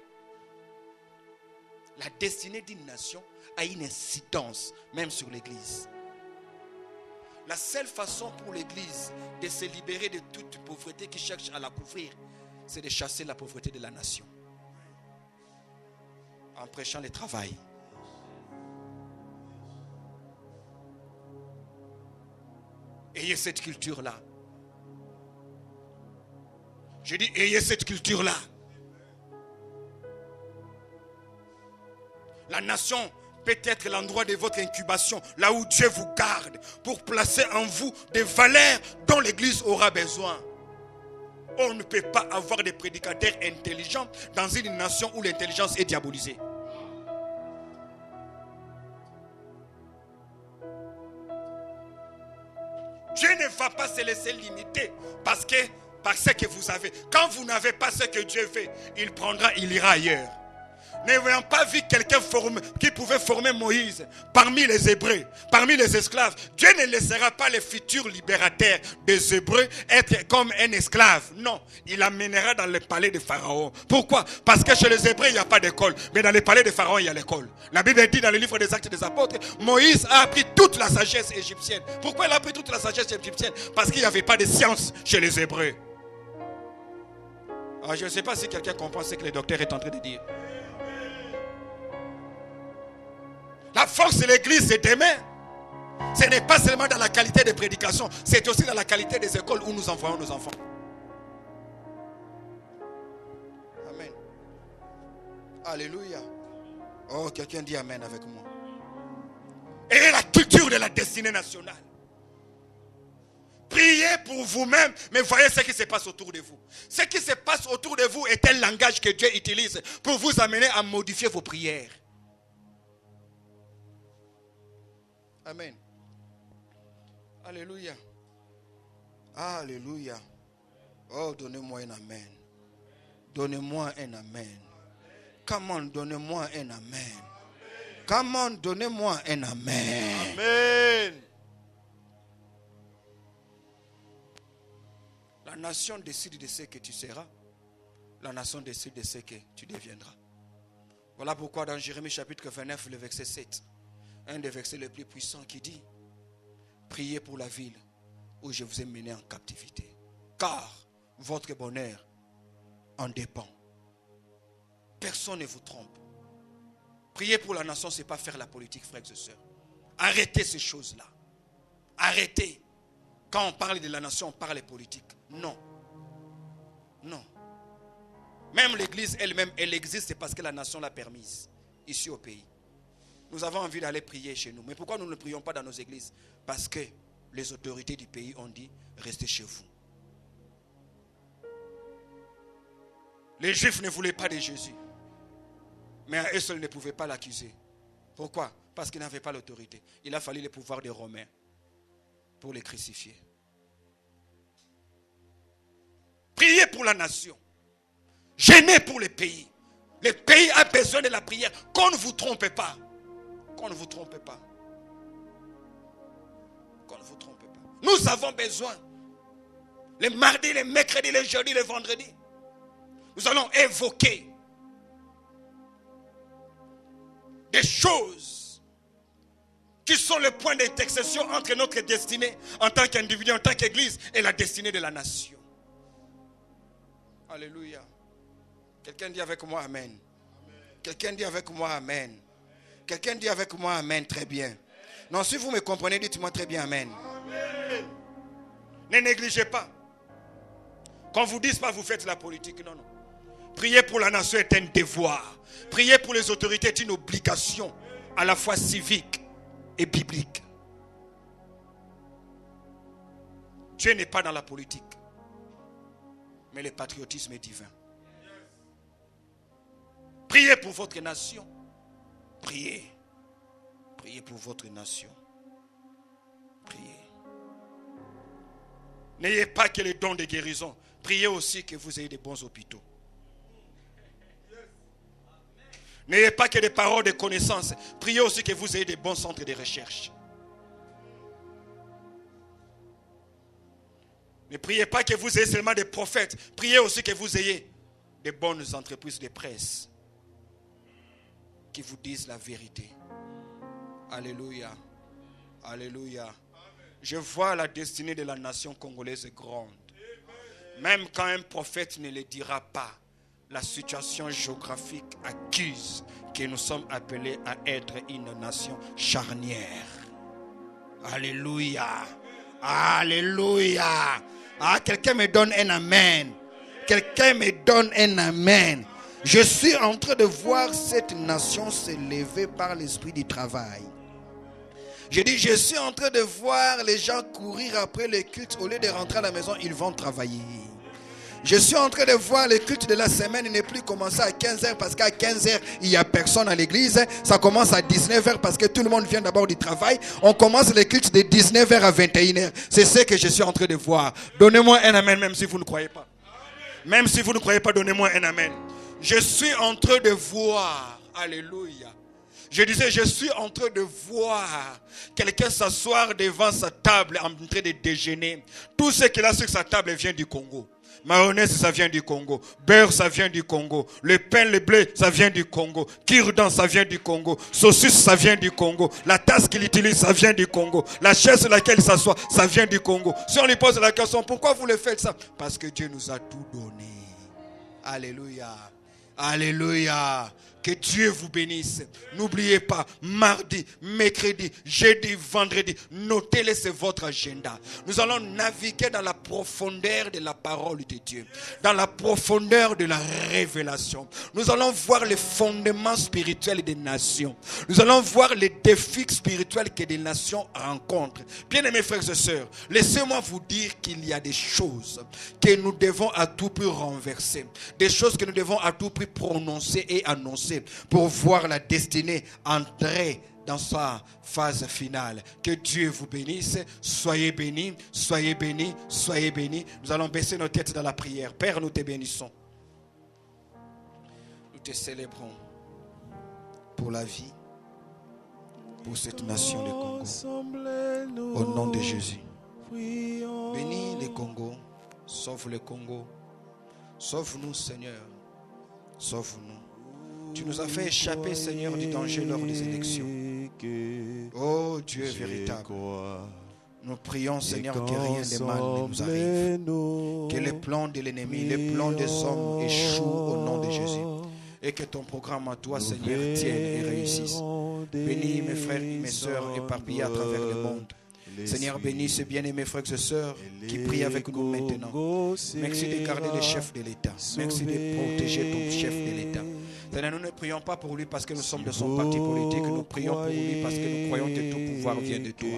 Speaker 3: La destinée d'une nation a une incidence même sur l'église. La seule façon pour l'église de se libérer de toute pauvreté qui cherche à la couvrir, c'est de chasser la pauvreté de la nation. En prêchant le travail. Ayez cette culture-là. Je dis, ayez cette culture-là. La nation peut être l'endroit de votre incubation, là où Dieu vous garde pour placer en vous des valeurs dont l'église aura besoin. On ne peut pas avoir des prédicateurs intelligents dans une nation où l'intelligence est diabolisée. Dieu ne va pas se laisser limiter par ce que vous avez. Quand vous n'avez pas ce que Dieu fait, il ira ailleurs. N'ayant pas vu quelqu'un qui pouvait former Moïse parmi les Hébreux, parmi les esclaves, Dieu ne laissera pas les futurs libérateurs des Hébreux être comme un esclave. Non, il amènera dans le palais de Pharaon. Pourquoi? Parce que chez les Hébreux, il n'y a pas d'école. Mais dans le palais de Pharaon, il y a l'école. La Bible dit dans le livre des Actes des Apôtres, Moïse a appris toute la sagesse égyptienne. Pourquoi il a appris toute la sagesse égyptienne? Parce qu'il n'y avait pas de science chez les Hébreux. Alors, je ne sais pas si quelqu'un comprend ce que le docteur est en train de dire. La force de l'église, c'est demain. Ce n'est pas seulement dans la qualité des prédications, c'est aussi dans la qualité des écoles où nous envoyons nos enfants. Amen. Alléluia. Oh, quelqu'un dit amen avec moi. Et la culture de la destinée nationale. Priez pour vous-même, mais voyez ce qui se passe autour de vous. Ce qui se passe autour de vous est un langage que Dieu utilise pour vous amener à modifier vos prières. Amen. Alléluia. Alléluia. Oh, donnez-moi un amen. Donnez-moi un amen. Come on, donnez-moi un amen. Come on, donnez-moi un amen.
Speaker 1: Amen.
Speaker 3: La nation décide de ce que tu seras. La nation décide de ce que tu deviendras. Voilà pourquoi dans Jérémie chapitre 29, le verset 7, un des versets les plus puissants qui dit: priez pour la ville où je vous ai mené en captivité. Car votre bonheur en dépend. Personne ne vous trompe. Prier pour la nation, ce n'est pas faire la politique, frères et sœurs. Arrêtez ces choses-là. Arrêtez. Quand on parle de la nation, on parle de politique. Non. Non. Même l'église elle-même, elle existe parce que la nation l'a permise. Ici au pays. Nous avons envie d'aller prier chez nous. Mais pourquoi nous ne prions pas dans nos églises? Parce que les autorités du pays ont dit, restez chez vous. Les Juifs ne voulaient pas de Jésus. Mais eux seuls ne pouvaient pas l'accuser. Pourquoi? Parce qu'ils n'avaient pas l'autorité. Il a fallu le pouvoir des Romains pour les crucifier. Priez pour la nation. Gênez pour le pays. Le pays a besoin de la prière. Qu'on ne vous trompe pas. Qu'on ne vous trompe pas. Qu'on ne vous trompe pas. Nous avons besoin. Les mardis, les mercredis, les jeudis, les vendredis. Nous allons évoquer des choses qui sont le point d'intersection entre notre destinée en tant qu'individu, en tant qu'église et la destinée de la nation. Alléluia. Quelqu'un dit avec moi Amen. Quelqu'un dit avec moi Amen. Quelqu'un dit avec moi Amen. Très bien. Non, si vous me comprenez, dites-moi très bien Amen. Amen. Ne négligez pas. Quand vous dites pas, vous faites la politique. Non, non. Prier pour la nation est un devoir. Prier pour les autorités est une obligation à la fois civique et biblique. Dieu n'est pas dans la politique, mais le patriotisme est divin. Priez pour votre nation. Priez. Priez pour votre nation. Priez. N'ayez pas que les dons de guérison. Priez aussi que vous ayez des bons hôpitaux. N'ayez pas que des paroles de connaissance. Priez aussi que vous ayez des bons centres de recherche. Ne priez pas que vous ayez seulement des prophètes. Priez aussi que vous ayez des bonnes entreprises de presse qui vous disent la vérité. Alléluia. Alléluia. Je vois la destinée de la nation congolaise grande. Même quand un prophète ne le dira pas, la situation géographique accuse que nous sommes appelés à être une nation charnière. Alléluia. Alléluia. Ah, quelqu'un me donne un amen. Quelqu'un me donne un amen. Je suis en train de voir cette nation s'élever par l'esprit du travail. Je dis, je suis en train de voir les gens courir après le culte. Au lieu de rentrer à la maison, ils vont travailler. Je suis en train de voir le culte de la semaine ne plus commencer à 15h parce qu'à 15h, il n'y a personne à l'église. Ça commence à 19h parce que tout le monde vient d'abord du travail. On commence le culte de 19h à 21h. C'est ce que je suis en train de voir. Donnez-moi un amen même si vous ne croyez pas. Même si vous ne croyez pas, donnez-moi un amen. Je suis en train de voir. Alléluia. Je disais, je suis en train de voir quelqu'un s'asseoir devant sa table en train de déjeuner. Tout ce qu'il a sur sa table vient du Congo. Mayonnaise, ça vient du Congo. Beurre, ça vient du Congo. Le pain, le blé, ça vient du Congo. Cure-dent, ça vient du Congo. Saucisse, ça vient du Congo. La tasse qu'il utilise, ça vient du Congo. La chaise sur laquelle il s'assoit, ça vient du Congo. Si on lui pose la question, pourquoi vous le faites ça? Parce que Dieu nous a tout donné. Alléluia. Alléluia. Que Dieu vous bénisse. N'oubliez pas, mardi, mercredi, jeudi, vendredi, notez-les, c'est votre agenda. Nous allons naviguer dans la profondeur de la parole de Dieu, dans la profondeur de la révélation. Nous allons voir les fondements spirituels des nations. Nous allons voir les défis spirituels que des nations rencontrent. Bien-aimés frères et sœurs, laissez-moi vous dire qu'il y a des choses que nous devons à tout prix renverser, des choses que nous devons à tout prix prononcer et annoncer pour voir la destinée entrer dans sa phase finale. Que Dieu vous bénisse. Soyez bénis, soyez bénis, soyez bénis. Nous allons baisser nos têtes dans la prière. Père, nous te bénissons. Nous te célébrons pour la vie, pour cette nation, le Congo. Au nom de Jésus. Bénis le Congo. Sauve le Congo. Sauve-nous, Seigneur. Sauve-nous. Tu nous as fait échapper, Seigneur, du danger lors des élections. Oh Dieu véritable, Nous prions, Seigneur, que rien de mal ne nous arrive. Que les plans de l'ennemi, les plans des hommes échouent au nom de Jésus. Et que ton programme à toi, Seigneur, tienne et réussisse. Bénis mes frères et mes sœurs éparpillés à travers le monde. Seigneur, bénis ces bien-aimés frères et sœurs qui prient avec nous maintenant. Merci de garder le chef de l'État. Merci de protéger ton chef de l'État. Seigneur, nous ne prions pas pour lui parce que nous sommes de son parti politique. Nous prions pour lui parce que nous croyons que tout pouvoir vient de toi.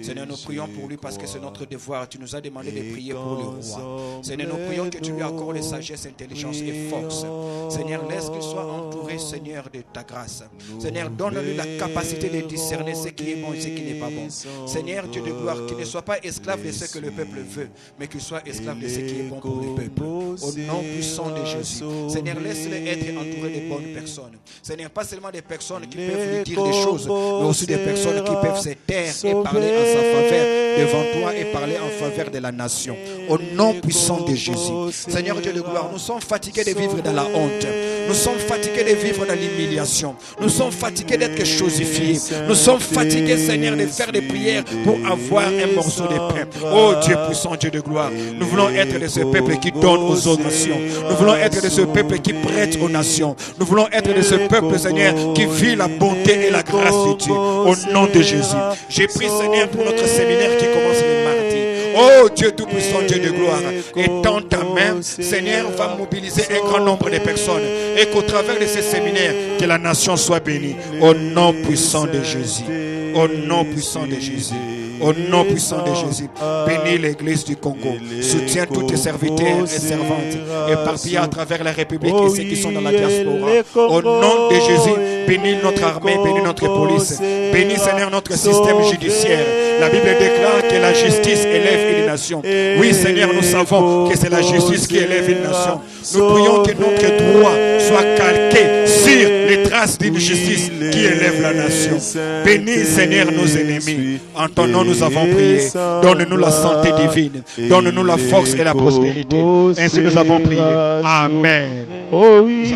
Speaker 3: Seigneur, nous prions pour lui parce que c'est notre devoir. Tu nous as demandé de prier pour le roi. Seigneur, nous prions que tu lui accordes de sagesse, intelligence et force. Seigneur, laisse qu'il soit entouré, Seigneur, de ta grâce. Seigneur, donne-lui la capacité de discerner ce qui est bon et ce qui n'est pas bon. Seigneur, Dieu de gloire, qu'il ne soit pas esclave de ce que le peuple veut, mais qu'il soit esclave de ce qui est bon pour le peuple. Au nom puissant de Jésus. Seigneur, laisse-le être entouré de bonnes personnes. Seigneur, pas seulement des personnes qui peuvent lui dire des choses, mais aussi des personnes qui peuvent se taire et parler en sa faveur devant toi et parler en faveur de la nation. Au nom puissant de Jésus. Seigneur Dieu de gloire, nous sommes fatigués de vivre dans la honte. Nous sommes fatigués de vivre dans l'humiliation. Nous sommes fatigués d'être chosifiés. Nous sommes fatigués, Seigneur, de faire des prières pour avoir un morceau de pain. Oh Dieu puissant, Dieu de gloire, nous voulons être de ce peuple qui donne aux autres nations. Nous voulons être de ce peuple qui prête aux nations. Nous voulons être de ce peuple, Seigneur, qui vit la bonté et la grâce de Dieu. Au nom de Jésus. J'ai pris, Seigneur, pour notre séminaire qui commence le mardi. Oh Dieu tout-puissant, Dieu de gloire, étends ta main, Seigneur, va mobiliser un grand nombre de personnes et qu'au travers de ces séminaires, que la nation soit bénie. Au nom puissant de Jésus. Au nom puissant de Jésus. Au nom puissant de Jésus, bénis l'église du Congo. Soutiens tous tes serviteurs et servantes éparpillés à travers la République et ceux qui sont dans la diaspora. Au nom de Jésus, bénis notre armée, bénis notre police. Bénis, Seigneur, notre système judiciaire. La Bible déclare que la justice élève une nation. Oui, Seigneur, nous savons que c'est la justice qui élève une nation. Nous prions que notre droit soit calqué sur les traces d'une justice qui élève la nation. Bénis, Seigneur, nos ennemis. En ton nom, nous avons prié. Donne-nous la santé divine. Donne-nous la force et la prospérité. Ainsi nous avons prié. Amen.
Speaker 4: Oh oui.